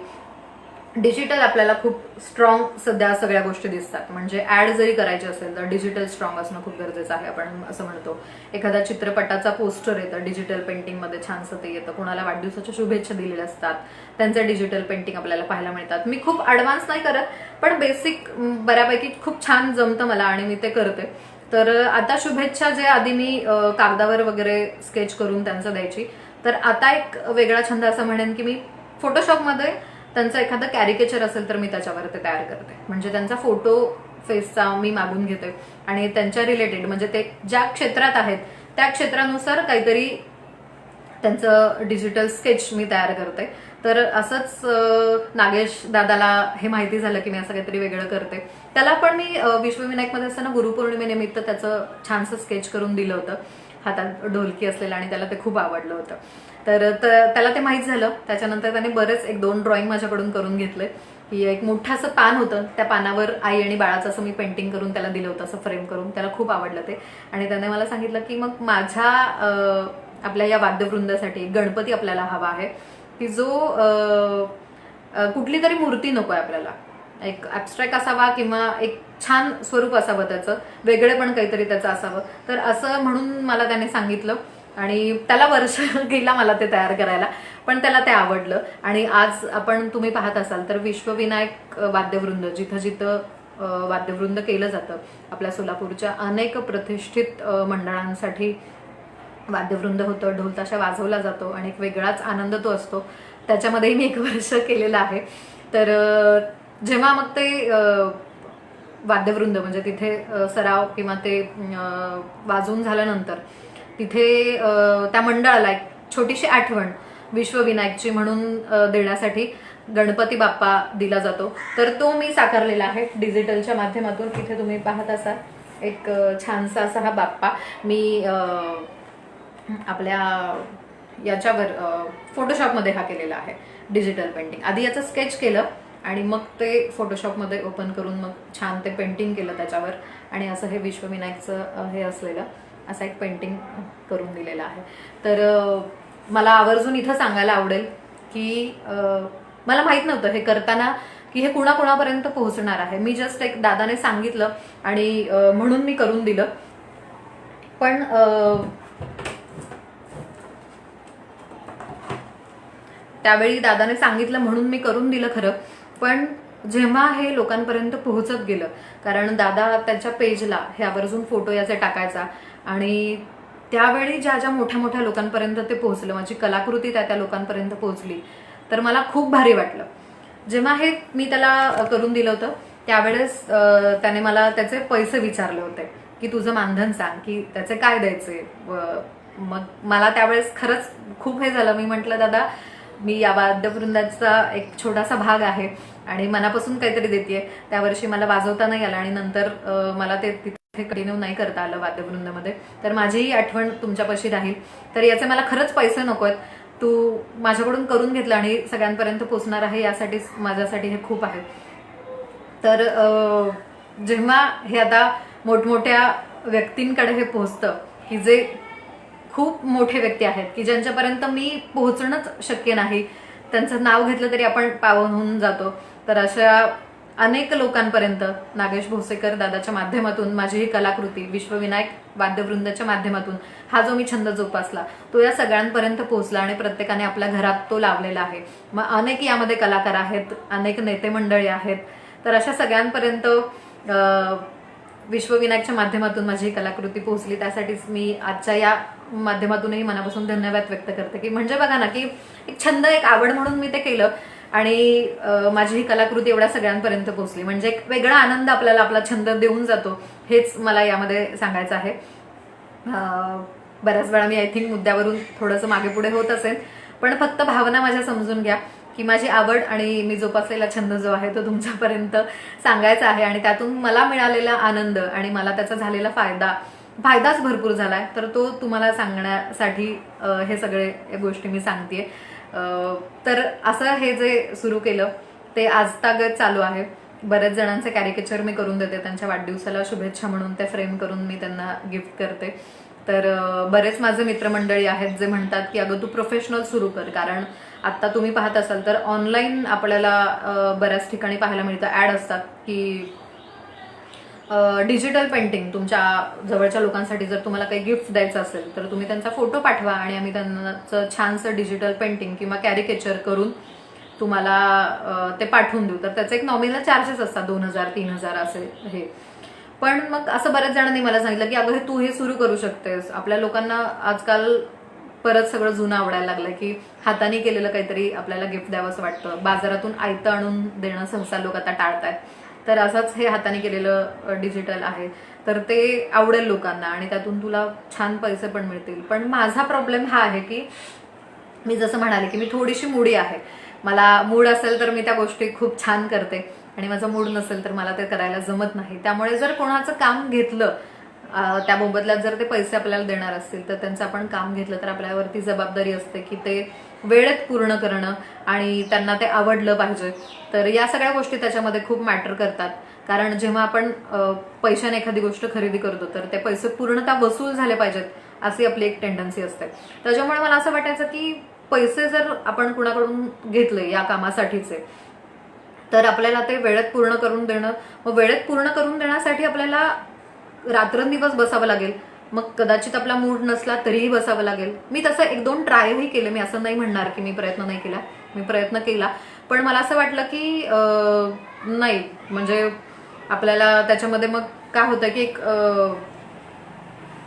डिजिटल आपल्याला खूप स्ट्रॉंग सध्या सगळ्या गोष्टी दिसतात. म्हणजे ऍड जरी करायची असेल तर डिजिटल स्ट्रॉंग असणं खूप गरजेचं आहे. आपण असं म्हणतो एखाद्या चित्रपटाचा पोस्टर येतं डिजिटल पेंटिंगमध्ये, छानसं ते येतं. कोणाला वाढदिवसाच्या शुभेच्छा दिलेल्या असतात, त्यांचे डिजिटल पेंटिंग आपल्याला पाहायला मिळतात. मी खूप ॲडव्हान्स नाही करत, पण बेसिक बऱ्यापैकी खूप छान जमतं मला आणि मी ते करते. तर आता शुभेच्छा जे आधी मी कागदावर वगैरे स्केच करून त्यांचं द्यायची, तर आता एक वेगळा छंद असं म्हणेन की मी फोटोशॉपमध्ये त्यांचं एखादं कॅरिकेचर असेल तर मी त्याच्यावर ते तयार करते. म्हणजे त्यांचा फोटो फेसचा मी मागून घेते आणि त्यांच्या रिलेटेड म्हणजे ते ज्या क्षेत्रात आहेत त्या क्षेत्रानुसार काहीतरी त्यांचं डिजिटल स्केच मी तयार करते. तर असंच नागेश दादाला हे माहिती झालं की मी असं काहीतरी वेगळं करते. त्याला पण मी विश्वविनायकमध्ये असताना गुरुपौर्णिमेनिमित्त त्याचं छानसं स्केच करून दिलं होतं, हातात ढोलकी असलेलं, आणि त्याला ते खूप आवडलं होतं. तर त्याला ते माहीत झालं. त्याच्यानंतर त्याने बरेच 1-2 ड्रॉइंग माझ्याकडून करून घेतले. की एक मोठं असं पान होतं, त्या पानावर आई आणि बाळाचं असं मी पेंटिंग करून त्याला दिलं होतं, असं फ्रेम करून. त्याला खूप आवडलं ते. आणि त्याने मला सांगितलं की मग माझ्या आपल्या या वाद्यवृंदासाठी गणपती आपल्याला हवा आहे, की जो कुठली तरी मूर्ती नको आहे आपल्याला, एक ॲब्स्ट्रॅक्ट असावा किंवा एक छान स्वरूप असावं, त्याचं वेगळे पण काहीतरी त्याचं असावं. तर असं म्हणून मला त्याने सांगितलं आणि त्याला वर्ष गेला मला ते तयार करायला, पण त्याला ते आवडलं. आणि आज आपण तुम्ही पाहत असाल तर विश्वविनायक वाद्यवृंद, जिथं जिथं वाद्यवृंद केलं जातं आपल्या सोलापूरच्या अनेक प्रतिष्ठित मंडळांसाठी वाद्यवृंद होतं, ढोलताशा वाजवला जातो आणि एक वेगळाच आनंद तो असतो. त्याच्यामध्येही मी 1 वर्ष केलेलं आहे. तर जेव्हा मग ते वाद्यवृंद म्हणजे तिथे सराव किंवा ते वाजवून झाल्यानंतर तिथे त्या मंडळाला एक छोटीशी आठवण विश्वविनायकची म्हणून देण्यासाठी गणपती बाप्पा दिला जातो. तर तो मी साकारलेला आहे डिजिटलच्या माध्यमातून. तिथे तुम्ही पाहत असाल एक छानसा असा हा बाप्पा मी आपल्या याच्यावर फोटोशॉपमध्ये हा केलेला आहे डिजिटल पेंटिंग. आधी याचं स्केच केलं आणि मग ते फोटोशॉपमध्ये ओपन करून मग छान ते पेंटिंग केलं त्याच्यावर, आणि असं हे विश्वविनायकचं हे असलेलं असं एक पेंटिंग करून दिलेलं आहे. तर मला आवर्जून इथं सांगायला आवडेल की मला माहीत नव्हतं हे करताना की हे कुणाकुणापर्यंत पोहोचणार आहे. मी जस्ट एक दादाने सांगितलं आणि म्हणून मी करून दिलं. पण त्यावेळी दादाने सांगितलं म्हणून मी करून दिलं खरं, पण जेव्हा हे लोकांपर्यंत पोहोचत गेलं, कारण दादा त्याच्या पेजला हे आवर्जून फोटो याचे टाकायचा आणि त्यावेळी ज्या ज्या मोठ्या मोठ्या लोकांपर्यंत ते पोहोचलं, माझी कलाकृती त्या त्या लोकांपर्यंत पोहोचली, तर मला खूप भारी वाटलं. जेव्हा हे मी त्याला करून दिलं होतं त्यावेळेस त्याने मला त्याचे पैसे विचारले होते की तुझं मानधन सांग, की त्याचे काय द्यायचे. मग मला त्यावेळेस खरंच खूप हे झालं. मी म्हटलं दादा, मी या वाद्यवृंदाचा एक छोटासा भाग आहे आणि मनापासून काहीतरी देतेय. त्या वर्षी मला वाजवता नाही आलं आणि नंतर मला ते तिथे कंटिन्यू नाही करता आलं वाद्यवृंदामध्ये. तर माझीही आठवण तुमच्यापाशी राहील. तर याचे मला खरंच पैसे नको आहेत, तू माझ्याकडून करून घेतलं आणि सगळ्यांपर्यंत पोहोचणार आहे यासाठीच माझ्यासाठी हे खूप आहे. तर जेव्हा हे आता मोठमोठ्या व्यक्तींकडे हे पोहोचतं, की जे खूप मोठे व्यक्ती आहेत की ज्यांच्यापर्यंत मी पोहोचणंच शक्य नाही, त्यांचं नाव घेतलं तरी आपण पावन होऊन जातो, तर अशा अनेक लोकांपर्यंत नागेश भोसेकर दादाच्या माध्यमातून माझी ही कलाकृती विश्वविनायक वाद्यवृंदाच्या माध्यमातून हा जो मी छंद जोपासला तो या सगळ्यांपर्यंत पोहोचला आणि प्रत्येकाने आपल्या घरात तो लावलेला आहे. मग अनेक यामध्ये कलाकार आहेत, अनेक नेते मंडळी आहेत. तर अशा सगळ्यांपर्यंत विश्वविनायकच्या माध्यमातून माझी कलाकृती पोहोचली. त्यासाठीच मी आजच्या या माध्यमातूनही मनापासून धन्यवाद व्यक्त करते. की म्हणजे बघा ना, की एक छंद, एक आवड म्हणून मी ते केलं आणि माझी ही कलाकृती एवढ्या सगळ्यांपर्यंत पोहोचली. म्हणजे एक वेगळा आनंद आपल्याला आपला छंद देऊन जातो, हेच मला यामध्ये सांगायचं आहे. बऱ्याच वेळा मी आय थिंक मुद्द्यावरून थोडंसं मागे पुढे होत असेल, पण फक्त भावना माझ्या समजून घ्या की माझी आवड आणि मी जोपासलेला छंद जो आहे तो तुमच्यापर्यंत सांगायचा आहे. आणि त्यातून मला मिळालेला आनंद आणि मला त्याचा झालेला फायदाच भरपूर झालाय, तर तो तुम्हाला सांगण्यासाठी हे सगळे गोष्टी मी सांगतेय. तर असं हे जे सुरू केलं ते आजतागत चालू आहे. बऱ्याच जणांचे कॅरिकेचर मी करून देते, त्यांच्या वाढदिवसाला शुभेच्छा म्हणून ते फ्रेम करून मी त्यांना गिफ्ट करते. तर बरेच माझे मित्रमंडळी आहेत जे म्हणतात की अगं तू प्रोफेशनल सुरू कर, कारण आत्ता तुम्ही पाहत असाल तर ऑनलाईन आपल्याला बऱ्याच ठिकाणी पाहायला मिळतं, ॲड असतात की डिजिटल पेंटिंग तुमच्या जवळच्या लोकांसाठी जर तुम्हाला काही गिफ्ट द्यायचं असेल तर तुम्ही त्यांचा फोटो पाठवा आणि आम्ही त्यांचं छानसं डिजिटल पेंटिंग किंवा कॅरिकेचर करून तुम्हाला ते पाठवून देऊ. तर त्याचे एक नॉमिनल चार्जेस असतात, 2000-3000 असे हे. पण मग असं बऱ्याच जणांनी मला सांगितलं की अगं हे तू हे सुरू करू शकतेस. आपल्या लोकांना आजकाल परत सगळं जुनं आवडायला लागलं की हाताने केलेलं काहीतरी आपल्याला गिफ्ट द्यावं असं वाटतं. बाजारातून आयतं आणून देणं सहसा लोक आता टाळतायत. तर असंच हे हाताने केलेलं डिजिटल आहे, तर ते आवडेल लोकांना आणि त्यातून तुला छान पैसे पण मिळतील. पण माझा प्रॉब्लेम हा आहे की मी जसं म्हणाले की मी थोडीशी मूडी आहे. मला मूड असेल तर मी त्या गोष्टी खूप छान करते आणि माझा मूड नसेल तर मला ते करायला जमत नाही. त्यामुळे जर कोणाचं काम घेतलं, त्या मोबदल्यात जर ते पैसे आपल्याला देणार असतील तर त्यांचं आपण काम घेतलं तर आपल्यावरती जबाबदारी असते की ते वेळेत पूर्ण करणं आणि त्यांना ते आवडलं पाहिजे. तर या सगळ्या गोष्टी त्याच्यामध्ये खूप मॅटर करतात. कारण जेव्हा आपण पैशाने एखादी गोष्ट खरेदी करतो तर ते पैसे पूर्णतः वसूल झाले पाहिजेत अशी आपली एक टेंडन्सी असते. त्याच्यामुळे मला असं वाटायचं की पैसे जर आपण कुणाकडून घेतले या कामासाठीचे तर आपल्याला ते वेळेत पूर्ण करून देणं, मग वेळेत पूर्ण करून देण्यासाठी आपल्याला रात्रंदिवस बसावं लागेल. मग कदाचित आपला मूड नसला तरीही बसावं लागेल. मी तसं 1-2 ट्रायही केले. मी असं नाही म्हणणार की मी प्रयत्न नाही केला, मी प्रयत्न केला. पण मला असं वाटलं की नाही, म्हणजे आपल्याला त्याच्यामध्ये मग काय होतं की एक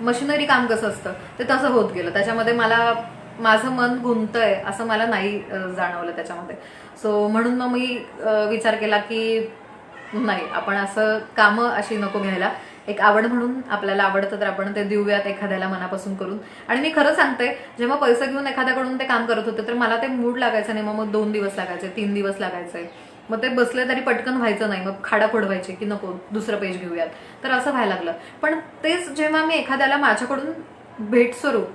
मशिनरी काम कसं असतं ते तसं होत गेलं. त्याच्यामध्ये मला माझं मन गुंतय असं मला नाही जाणवलं त्याच्यामध्ये. सो म्हणून मग मी विचार केला की नाही, आपण असं कामं अशी नको घ्यायला. एक आवड म्हणून आपल्याला आवडतं तर आपण ते देऊयात एखाद्याला मनापासून करून. आणि मी खरं सांगते, जेव्हा पैसे घेऊन एखाद्याकडून ते काम करत होते तर मला ते मूड लागायचं नाही. मग 2 दिवस लागायचे, 3 दिवस लागायचे. मग ते बसले तरी पटकन व्हायचं नाही. मग खाडाखोड व्हायची की नको दुसरं पेज घेऊयात. तर असं व्हायला लागलं. पण तेच जेव्हा मी एखाद्याला माझ्याकडून भेट स्वरूप,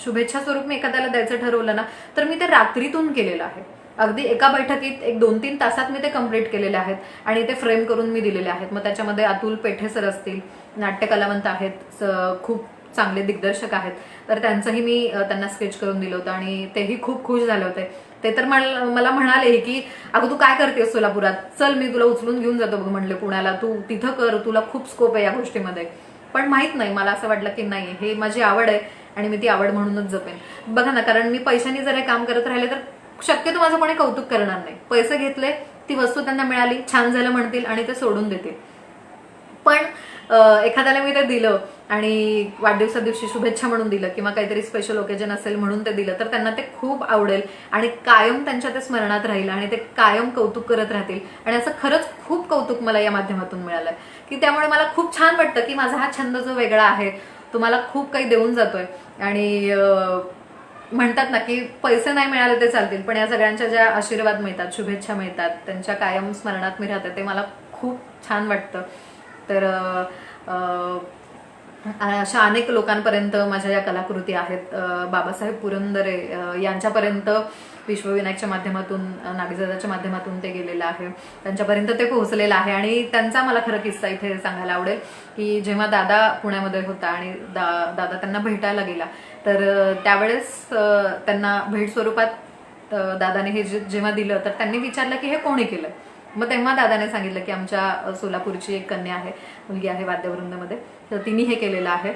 शुभेच्छा स्वरूप मी एखाद्याला द्यायचं ठरवलं ना, तर मी ते रात्रीतून केलेलं आहे. अगदी एका बैठकीत 1-2-3 तासात मी ते कम्प्लीट केलेले आहेत आणि ते फ्रेम करून मी दिलेले आहेत. मग त्याच्यामध्ये अतुल पेठे सर असतील, नाट्यकलावंत आहेत, खूप चांगले दिग्दर्शक आहेत, तर त्यांचंही मी त्यांना स्केच करून दिलं होतं आणि तेही खूप खुश झाले होते. ते तर मला म्हणाले की अगं तू काय करतेस सोलापुरात, चल मी तुला उचलून घेऊन जातो बघ म्हणले पुण्याला, तू तिथं कर, तुला खूप स्कोप आहे या गोष्टीमध्ये. पण माहित नाही, मला असं वाटलं की नाही, हे माझी आवड आहे आणि मी ती आवड म्हणूनच जपेन. बघा ना, कारण मी पैशाने जर हे काम करत राहिले तर शक्यतो माझं कोणी कौतुक करणार नाही. पैसे घेतले, ती वस्तू त्यांना मिळाली, छान झालं म्हणतील आणि ते सोडून देतील. पण एखाद्याला मी ते दिलं आणि वाढदिवसा दिवशी शुभेच्छा म्हणून दिलं किंवा काहीतरी स्पेशल ओकेजन असेल म्हणून ते दिलं तर त्यांना ते खूप आवडेल आणि कायम त्यांच्या ते स्मरणात राहील आणि ते कायम कौतुक करत राहतील. आणि असं खरंच खूप कौतुक मला या माध्यमातून मिळालंय की त्यामुळे मला खूप छान वाटतं की माझा हा छंद जो वेगळा आहे तो मला खूप काही देऊन जातोय. आणि म्हणतात ना की पैसे नाही मिळाले ते चालतील, पण या सगळ्यांच्या ज्या आशीर्वाद मिळतात, शुभेच्छा मिळतात, त्यांच्या कायम स्मरणात मी राहते, ते मला खूप छान वाटतं. तर अशा अनेक लोकांपर्यंत माझ्या या कलाकृती आहेत. बाबासाहेब पुरंदरे यांच्यापर्यंत विश्वविनायकच्या माध्यमातून, नागीदादाच्या माध्यमातून ते गेलेलं आहे, त्यांच्यापर्यंत ते पोहोचलेलं आहे. आणि त्यांचा मला खरं किस्सा इथे सांगायला आवडेल की जेव्हा दादा पुण्यामध्ये होता आणि दादा त्यांना भेटायला गेला तर त्यावेळेस त्यांना भेट स्वरूपात दादाने हे जेव्हा दिलं तर त्यांनी विचारलं की हे कोणी केलं. मग तेव्हा दादाने सांगितलं की आमच्या सोलापूरची एक कन्या आहे, मुलगी आहे वाद्यवृंदमध्ये, तर तिने हे केलेलं आहे.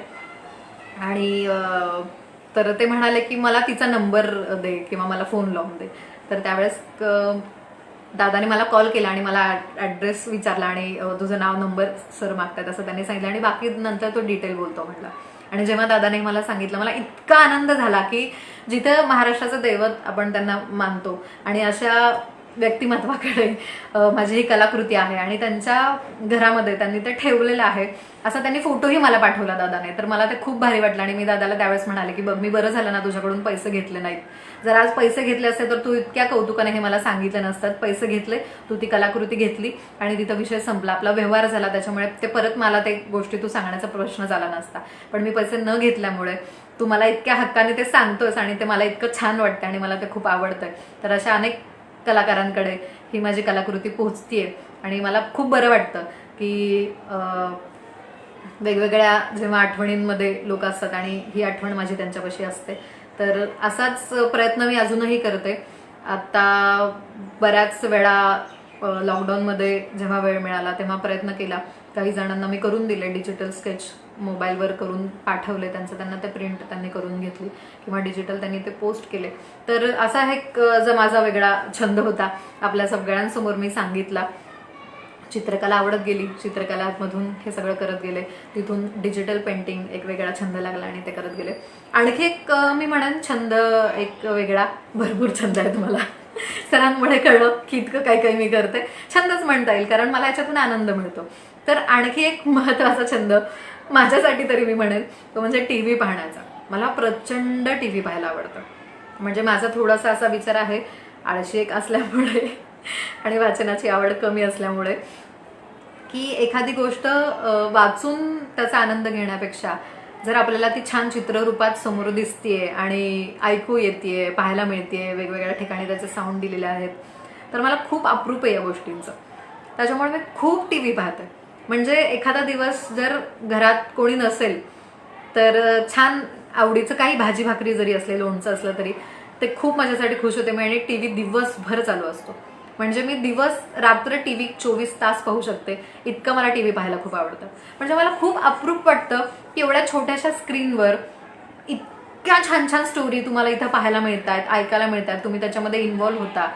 आणि तर ते म्हणाले की मला तिचा नंबर दे किंवा मला फोन लावून दे. तर त्यावेळेस दादाने मला कॉल केला आणि मला ॲड्रेस विचारला आणि तुझं नाव नंबर सर मागतात असं त्यांनी सांगितलं आणि बाकी नंतर तो डिटेल बोलतो म्हटला. आणि जेव्हा दादाने मला सांगितलं मला इतका आनंद झाला की जिथं महाराष्ट्राचं दैवत आपण त्यांना मानतो आणि अशा व्यक्तिमत्वाकडे माझी ही कलाकृती आहे आणि त्यांच्या घरामध्ये त्यांनी ते ठेवलेलं आहे असा त्यांनी फोटोही मला पाठवला दादाने. तर मला ते खूप भारी वाटलं आणि मी दादाला त्यावेळेस म्हणाले की बघ, मी बरं झालं ना तुझ्याकडून पैसे घेतले नाहीत. जर आज पैसे घेतले असते तर तू इतक्या कौतुकाने हे मला सांगितलं नसतात. पैसे घेतले, तू ती कलाकृती घेतली आणि तिथं विषय संपला, आपला व्यवहार झाला. त्याच्यामुळे ते परत मला ते गोष्टी तू सांगण्याचा प्रश्न झाला नसता. पण मी पैसे न घेतल्यामुळे तू मला इतक्या हक्काने ते सांगतोस आणि ते मला इतकं छान वाटतं आणि मला ते खूप आवडतंय. तर अशा अनेक कलाकारांकडे ही माझी कलाकृती पोहोचतीये आणि मला खूप बरं वाटतं की वेगवेगळ्या जेव्हा आठवणींमध्ये लोक असतात आणि ही आठवण माझी त्यांच्यापाशी असते. तर असाच प्रयत्न मी अजूनही करते. आता बऱ्याच वेळा लॉकडाऊनमध्ये जेव्हा वेळ मिळाला तेव्हा प्रयत्न केला. काही जणांना मी करून दिले डिजिटल स्केच, मोबाईलवर करून पाठवले त्यांना ते प्रिंट त्यांनी करून घेतली किंवा डिजिटल त्यांनी ते पोस्ट केले. तर असा एक जो माझा वेगळा छंद होता आपल्या सगळ्यांसमोर मी सांगितला. चित्रकला आवडत गेली, चित्रकलामधून हे सगळं करत गेले, तिथून डिजिटल पेंटिंग एक वेगळा छंद लागला आणि ते करत गेले. आणखी एक मी म्हणेन छंद एक वेगळा, भरपूर छंद आहेत मला. सरांमुळे कळलं की इतकं काही काही मी करते. छंदच म्हणता येईल कारण मला याच्यातून आनंद मिळतो. तर आणखी एक महत्त्वाचा छंद माझ्यासाठी तरी मी म्हणेन तो म्हणजे टीव्ही पाहण्याचा. मला प्रचंड टीव्ही पाहायला आवडतं. म्हणजे माझा थोडासा असा विचार आहे, आळशी एक असल्यामुळे आणि वाचनाची आवड कमी असल्यामुळे, की एखादी गोष्ट वाचून त्याचा आनंद घेण्यापेक्षा जर आपल्याला ती छान चित्ररूपात समोर दिसतीये आणि ऐकू येतेय, पाहायला मिळतेय, वेगवेगळ्या ठिकाणी त्याचे साऊंड दिलेले आहेत, तर मला खूप अप्रूप आहे या गोष्टींचं. त्याच्यामुळे मी खूप टीव्ही पाहते. म्हणजे एखादा दिवस जर घरात कोणी नसेल तर छान आवडीचं काही भाजी भाकरी जरी असले, लोणचं असलं तरी ते खूप माझ्यासाठी खुश होते. आणि टीव्ही दिवसभर चालू असतो. म्हणजे मी दिवस रात्र टीव्ही 24 तास पाहू शकते, इतकं मला टीव्ही पाहायला खूप आवडतं. म्हणजे मला खूप अप्रूप वाटतं की एवढ्या छोट्याशा स्क्रीनवर इतक्या छान छान स्टोरी तुम्हाला इथं पाहायला मिळतात, ऐकायला मिळतात, तुम्ही त्याच्यामध्ये इन्व्हॉल्व्ह होता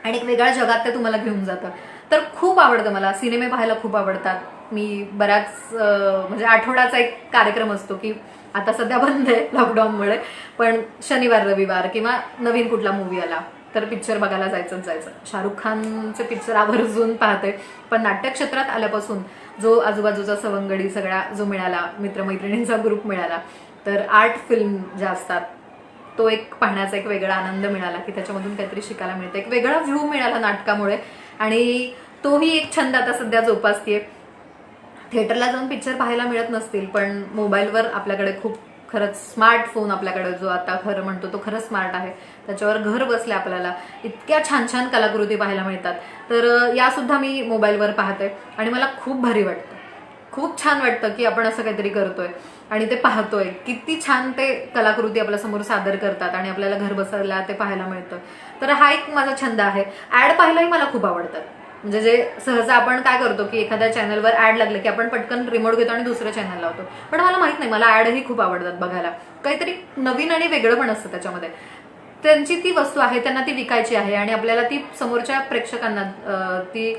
आणि एक वेगळ्या जगात ते तुम्हाला घेऊन जातं. तर खूप आवडतं मला. सिनेमे पाहायला खूप आवडतात. मी बऱ्याच म्हणजे आठवड्याचा एक कार्यक्रम असतो की आता सध्या बंद आहे लॉकडाऊनमुळे, पण शनिवार रविवार किंवा नवीन कुठला मूवी आला तर पिक्चर बघायला जायचं. शाहरुख खानचे पिक्चर आवर्जून पाहते. पण नाट्यक्षेत्रात आल्यापासून जो आजूबाजूचा सवंगडी सगळा जो मिळाला, मित्रमैत्रिणींचा ग्रुप मिळाला, तर आर्ट फिल्म ज्या असतात तो एक पाहण्याचा एक वेगळा आनंद मिळाला की त्याच्यामधून काहीतरी शिकायला मिळतं, एक वेगळा व्ह्यू मिळाला नाटकामुळे. आणि तोही एक छंद आता सध्या जोपासतेय. थिएटरला जाऊन पिक्चर पाहायला मिळत नसतील, पण मोबाईलवर आपल्याकडे खूप खरंच स्मार्टफोन आपल्याकडे जो आता खरं म्हणतो तो खरंच स्मार्ट आहे, त्याच्यावर घर बसल्या आपल्याला इतक्या छान छान कलाकृती पाहायला मिळतात. तर या सुद्धा मी मोबाईलवर पाहते आणि मला खूप भारी वाटतं, खूप छान वाटतं की आपण असं काहीतरी करतोय आणि ते पाहतोय. किती छान ते कलाकृती आपल्यासमोर सादर करतात आणि आपल्याला घर बसायला ते पाहायला मिळतं. तर हा एक माझा छंद आहे. ऍड पाहायलाही मला खूप आवडतात. म्हणजे जे सहसा आपण काय करतो की एखाद्या चॅनलवर ऍड लागलं की आपण पटकन रिमोट घेतो आणि दुसरं चॅनल लावतो, पण मला माहित नाही, मला ऍडही खूप आवडतात बघायला. काहीतरी नवीन आणि वेगळं पण असतं त्याच्यामध्ये. त्यांची ती वस्तू आहे, त्यांना ती विकायची आहे आणि आपल्याला ती समोरच्या प्रेक्षकांना ती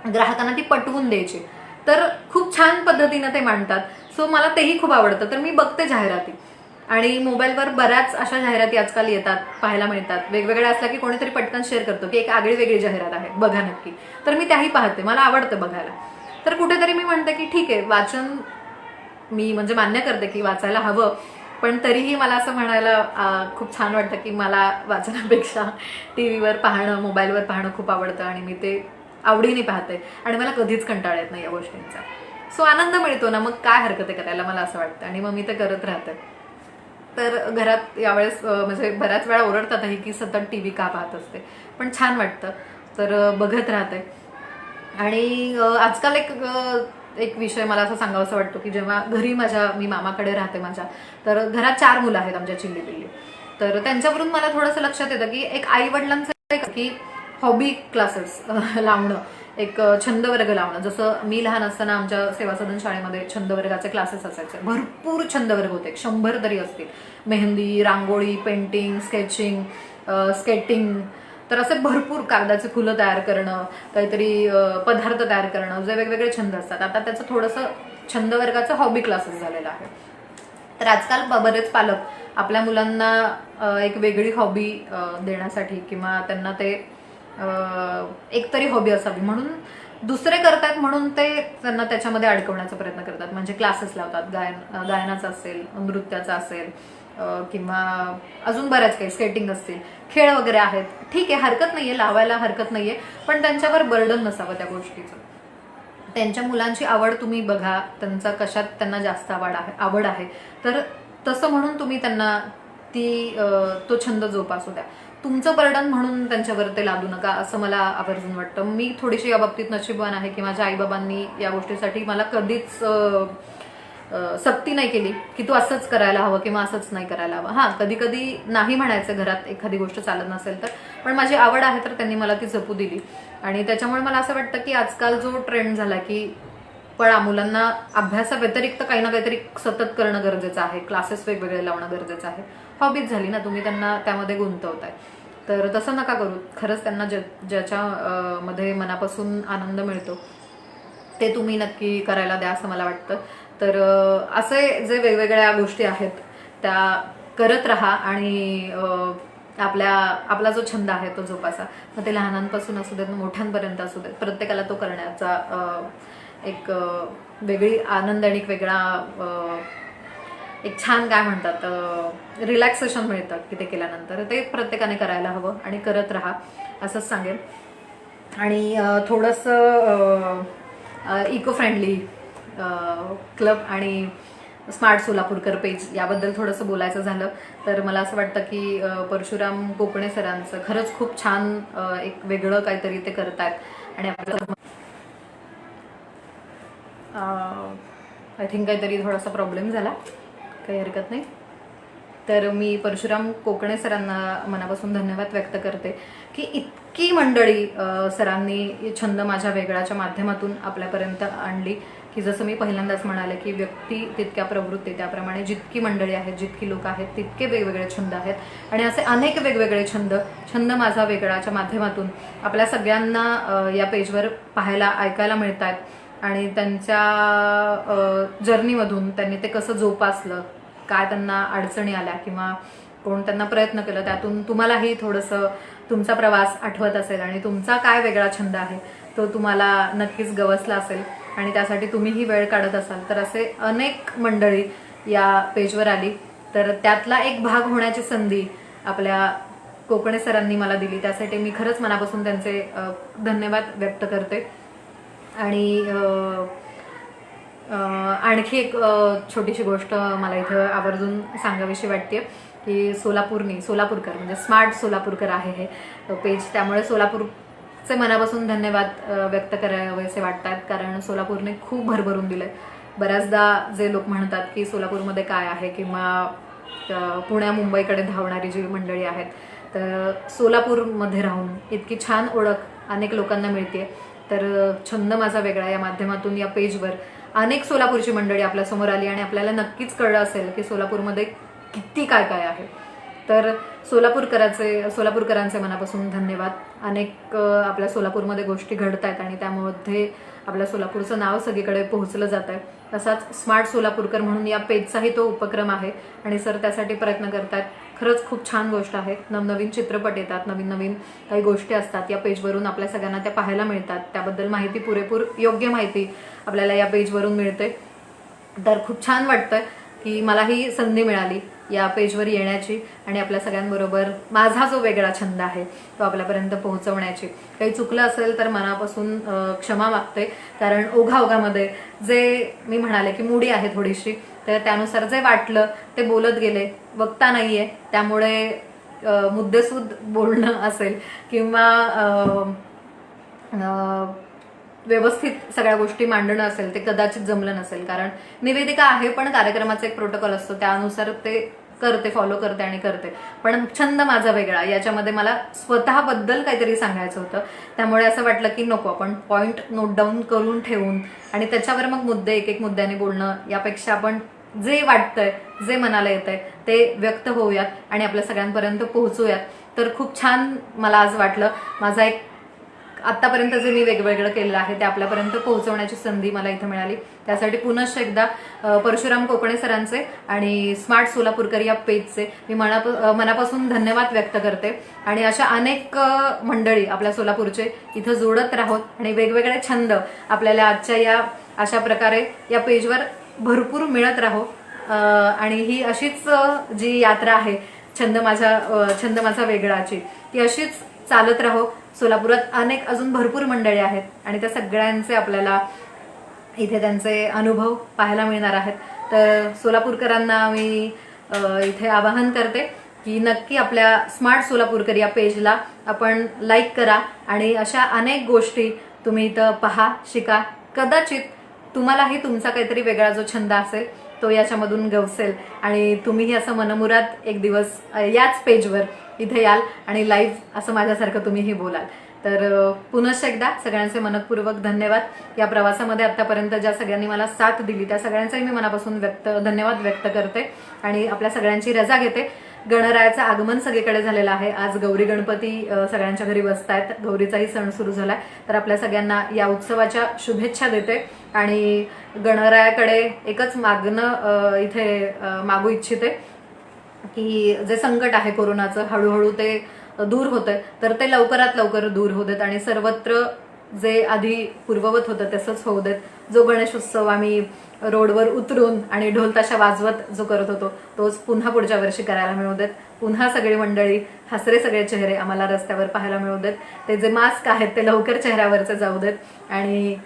ग्राहकांना ती पटवून द्यायची. तर खूप छान पद्धतीनं ते मांडतात. सो मला तेही खूप आवडतं. तर मी बघते जाहिराती आणि मोबाईलवर बऱ्याच अशा जाहिराती आजकाल येतात, पाहायला मिळतात. वेगवेगळ्या असल्या की कोणीतरी पटकन शेअर करतो की एक आगळी वेगळी जाहिरात आहे, बघा नक्की. तर मी त्याही पाहते, मला आवडतं बघायला. तर कुठेतरी मी म्हणते की ठीक आहे, वाचन मी म्हणजे मान्य करते की वाचायला हवं, पण तरीही मला असं म्हणायला खूप छान वाटतं की मला वाचनापेक्षा टीव्हीवर पाहणं, मोबाईलवर पाहणं खूप आवडतं आणि मी ते आवडीने पाहते आणि मला कधीच कंटाळा येत नाही या गोष्टींचा. सो आनंद मिळतो ना, मग काय हरकत आहे करायला, मला असं वाटतं आणि मग मी ते करत राहते. तर घरात यावेळेस म्हणजे बऱ्याच वेळा ओरडतातही की सतत टीव्ही का पाहत असते, पण छान वाटतं. तर बघत राहते. आणि आजकाल एक विषय मला असं सांगावंसं वाटतो की जेव्हा घरी मी मामाकडे राहते माझ्या, तर घरात 4 मुलं आहेत आमच्या, चिल्ली पिल्ली. तर त्यांच्यावरून मला थोडंसं लक्षात येतं की एक आई वडिलांचं की हॉबी क्लासेस लावणं, एक छंद वर्ग लावणं. जसं मी लहान असताना आमच्या सेवा सदन शाळेमध्ये छंद वर्गाचे क्लासेस असायचे, भरपूर छंद वर्ग होते, 100 तरी असतील. मेहंदी, रांगोळी, पेंटिंग, स्केचिंग, स्केटिंग, तर असे भरपूर, कागदाची फुलं तयार करणं, काहीतरी पदार्थ तयार करणं, जे वेगवेगळे छंद असतात. आता त्याचं थोडंसं छंद वर्गाचं हॉबी क्लासेस झालेलं आहे. तर आजकाल बरेच पालक आपल्या मुलांना एक वेगळी हॉबी देण्यासाठी किंवा त्यांना ते एकतरी हॉबी असावी म्हणून दुसरे करतात म्हणून ते त्यांना त्याच्यामध्ये अडकवण्याचा प्रयत्न करतात. म्हणजे क्लासेस लावतात, गायनाचा असेल, नृत्याचा असेल किंवा अजून बऱ्याच काही, स्केटिंग असतील, खेळ वगैरे आहेत. ठीक आहे, हरकत नाहीये, लावायला हरकत नाहीये, पण त्यांच्यावर बर्डन नसावं त्या गोष्टीचं. त्यांच्या मुलांची आवड तुम्ही बघा, त्यांचा कशात त्यांना जास्त आवड आहे, तर तसं म्हणून तुम्ही त्यांना तो छंद जोपासू द्या. तुमचं बर्डन म्हणून त्यांच्यावर ते लादू नका असं मला आवर्जून वाटतं. मी थोडीशी या बाबतीत नशीबवान आहे की माझ्या आईबाबांनी या गोष्टीसाठी मला कधीच सक्ती नाही केली की तू असंच करायला हवं किंवा असंच नाही करायला हवं. हां, कधी कधी नाही म्हणायचं घरात एखादी गोष्ट चालत नसेल तर, पण माझी आवड आहे तर त्यांनी मला ती जपू दिली. आणि त्याच्यामुळे मला असं वाटतं की आजकाल जो ट्रेंड झाला की पण मुलांना अभ्यासाव्यतिरिक्त काही ना काहीतरी सतत करणं गरजेचं आहे, क्लासेस वेगवेगळे लावणं गरजेचं आहे. हॉबीज झाली ना, तुम्ही त्यांना त्यामध्ये गुंतवताय, तर तसं नका करू. खरंच त्यांना ज्याच्या मध्ये मनापासून आनंद मिळतो ते तुम्ही नक्की करायला द्या असं मला वाटतं. तर असे जे वेगवेगळ्या गोष्टी आहेत त्या करत राहा आणि आपला जो छंद आहे तो जोपासा. मग ते लहानांपासून असू देत मोठ्यांपर्यंत असू देत, प्रत्येकाला तो करण्याचा एक वेगळी आनंद आणि एक वेगळा एक छान काय म्हणतात रिलॅक्सेशन मिळतं की ते केल्यानंतर. ते प्रत्येकाने करायला हवं आणि करत राहा असंच सांगेन. आणि थोडंसं इको फ्रेंडली क्लब आणि स्मार्ट सोलापूरकर पेज याबद्दल थोडंसं बोलायचं झालं तर मला असं वाटतं की परशुराम कोकणे सरांचं खरंच खूप छान एक वेगळं काहीतरी ते करतायत. आणि आपलं आय थिंक काहीतरी थोडासा प्रॉब्लेम झाला, काही हरकत नाही. तर मी परशुराम कोकणे सरांना मनापासून धन्यवाद व्यक्त करते की इतकी मंडळी सरांनी छंद माझ्या वेगळ्याच्या माध्यमातून आपल्यापर्यंत आणली. की जसं मी पहिल्यांदाच म्हणाले की व्यक्ती तितक्या प्रवृत्ती, त्याप्रमाणे जितकी मंडळी आहेत, जितकी लोक आहेत, तितके वेगवेगळे छंद आहेत. आणि असे अनेक वेगवेगळे छंद माझा वेगळाच्या माध्यमातून आपल्या सगळ्यांना या पेजवर पाहायला ऐकायला मिळत आहेत. आणि त्यांच्या जर्नीमधून त्यांनी ते कसं जोपासलं, काय त्यांना अडचणी आल्या किंवा कोण त्यांना प्रयत्न केलं, त्यातून तुम्हालाही थोडंसं तुमचा प्रवास आठवत असेल आणि तुमचा काय वेगळा छंद आहे तो तुम्हाला नक्कीच गवसला असेल आणि त्यासाठी तुम्हीही वेळ काढत असाल. तर असे अनेक मंडळी या पेजवर आली, तर त्यातला एक भाग होण्याची संधी आपल्या कोकणे सरांनी मला दिली. त्यासाठी मी खरंच मनापासून त्यांचे धन्यवाद व्यक्त करते. आणि आणखी एक छोटीशी गोष्ट मला इथं आवर्जून सांगावीशी वाटते की सोलापूरकर म्हणजे स्मार्ट सोलापूरकर आहे हे पेज, त्यामुळे सोलापूरचे मनापासून धन्यवाद व्यक्त करावेसे वाटतात. कारण सोलापूरने खूप भरभरून दिलंय. बऱ्याचदा जे लोक म्हणतात की सोलापूरमध्ये काय आहे किंवा पुण्या मुंबईकडे धावणारी जी मंडळी आहेत, तर सोलापूरमध्ये राहून इतकी छान ओळख अनेक लोकांना मिळते. तर छंद माझा वेगळा या माध्यमातून या पेजवर अनेक सोलापूरची मंडळी आपल्यासमोर आली आणि आपल्याला नक्कीच कळलं असेल की सोलापूरमध्ये किती काय काय आहे. तर सोलापूरकरांचे मनापासून धन्यवाद. अनेक आपल्या सोलापूरमध्ये गोष्टी घडत आहेत आणि त्यामध्ये आपल्या सोलापूरचं नाव सगळीकडे पोहोचलं जात आहे. तसाच स्मार्ट सोलापूरकर म्हणून या पेजचाही तो उपक्रम आहे आणि सर त्यासाठी प्रयत्न करतात. खरंच खूप छान गोष्ट आहे. नवनवीन चित्रपट येतात, नवीन नवीन काही गोष्टी असतात या पेजवरून आपल्या सगळ्यांना त्या पाहायला मिळतात. त्याबद्दल माहिती पुरेपूर योग्य माहिती आपल्याला या पेजवरून मिळते. तर खूप छान वाटतंय की मला ही संधी मिळाली या पेजवर येण्याची आणि आपल्या सगळ्यांबरोबर माझा जो वेगळा छंद आहे तो आपल्यापर्यंत पोहोचवण्याची. काही चुकलं असेल तर मनापासून क्षमा मागते. कारण ओघाओघामध्ये जे मी म्हणाले की मुडी आहे थोडीशी, तर त्यानुसार जे वाटलं ते बोलत गेले. वक्ता नाहीये, त्यामुळे मुद्देसूद बोलणं असेल किंवा व्यवस्थित सगळ्या गोष्टी मांडणं असेल ते कदाचित जमलं नसेल. कारण निवेदिका आहे पण कार्यक्रमाचा एक प्रोटोकॉल असतो, त्यानुसार ते करते, फॉलो करते आणि करते. पण छंद माझा वेगळा याच्यामध्ये मला स्वतःबद्दल काहीतरी सांगायचं होतं. त्यामुळे असं वाटलं की नको, आपण पॉइंट नोट डाऊन करून ठेवून आणि त्याच्यावर मग मुद्दे एक एक मुद्द्याने बोलणं यापेक्षा आपण जे वाटतंय, जे मनाला येतंय ते व्यक्त होऊयात आणि आपल्या सगळ्यांपर्यंत पोहोचूयात. तर खूप छान मला आज वाटलं. माझा एक आतापर्यंत जे मी वेगवेगळं केलेलं आहे ते आपल्यापर्यंत पोहोचवण्याची संधी मला इथं मिळाली. त्यासाठी पुनश्च एकदा परशुराम कोकणे सरांचे आणि स्मार्ट सोलापूरकर या पेजचे मी मनापासून धन्यवाद व्यक्त करते. आणि अशा अनेक मंडळी आपल्या सोलापूरचे इथं जोडत राहोत आणि वेगवेगळे छंद आपल्याला आजच्या या अशा प्रकारे या पेजवर भरपूर मिळत राहो. आणि ही अशीच जी यात्रा आहे छंद माझा वेगळाची, ती अशीच चालत राहो. सोलापुरात अनेक अजून भरपूर मंडळी आहेत आणि त्या सगळ्यांचे आपल्याला इथे त्यांचे अनुभव पाहायला मिळणार आहेत. तर सोलापूरकरांना मी इथे आवाहन करते की नक्की आपल्या स्मार्ट सोलापूरकर या पेजला आपण लाईक करा आणि अशा अनेक गोष्टी तुम्ही इथं पहा, शिका. कदाचित तुम्हालाही तुमचा काहीतरी वेगळा जो छंद असेल तो याच्यामधून गवसेल आणि तुम्हीही असं मनमुराद एक दिवस याच पेजवर इथे याल आणि लाईव्ह असं माझ्यासारखं तुम्हीही बोलाल. तर पुनश्च एकदा सगळ्यांचे मनपूर्वक धन्यवाद. या प्रवासामध्ये आतापर्यंत ज्या सगळ्यांनी मला साथ दिली त्या सगळ्यांचाही मी मनापासून धन्यवाद व्यक्त करते आणि आपल्या सगळ्यांची रजा घेते. गणरायाचं आगमन सगळीकडे झालेलं आहे. आज गौरी गणपती सगळ्यांच्या घरी बसतायत. गौरीचाही सण सुरू झालाय. तर आपल्या सगळ्यांना या उत्सवाच्या शुभेच्छा देते आणि गणरायाकडे एकच मागणं इथे मागू इच्छिते की जे संकट आहे कोरोनाचं हळूहळू ते दूर होतंय तर ते लवकरात लवकर दूर होऊ देत आणि सर्वत्र जे आधी पूर्ववत होतं तसंच होऊ देत. जो गणेश उत्सव आम्ही रोडवर उतरून आणि ढोल ताशा वाजवत जो करत होतो तोच पुन्हा पुढच्या वर्षी करायला मिळू देत. पुन्हा सगळी मंडळी हसरे सगळे चेहरे आम्हाला रस्त्यावर पाहायला मिळू देत. ते जे मास्क आहेत ते लवकर चेहऱ्यावरचे जाऊ देत आणि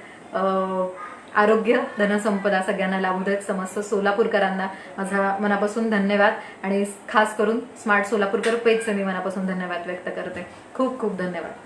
आरोग्य धनसंपदा सगळ्यांना लाभू देत. समस्त सोलापूरकरांना माझा मनापासून धन्यवाद आणि खास करून स्मार्ट सोलापूरकर पेजचे मी मनापासून धन्यवाद व्यक्त करते. खूप खूप धन्यवाद.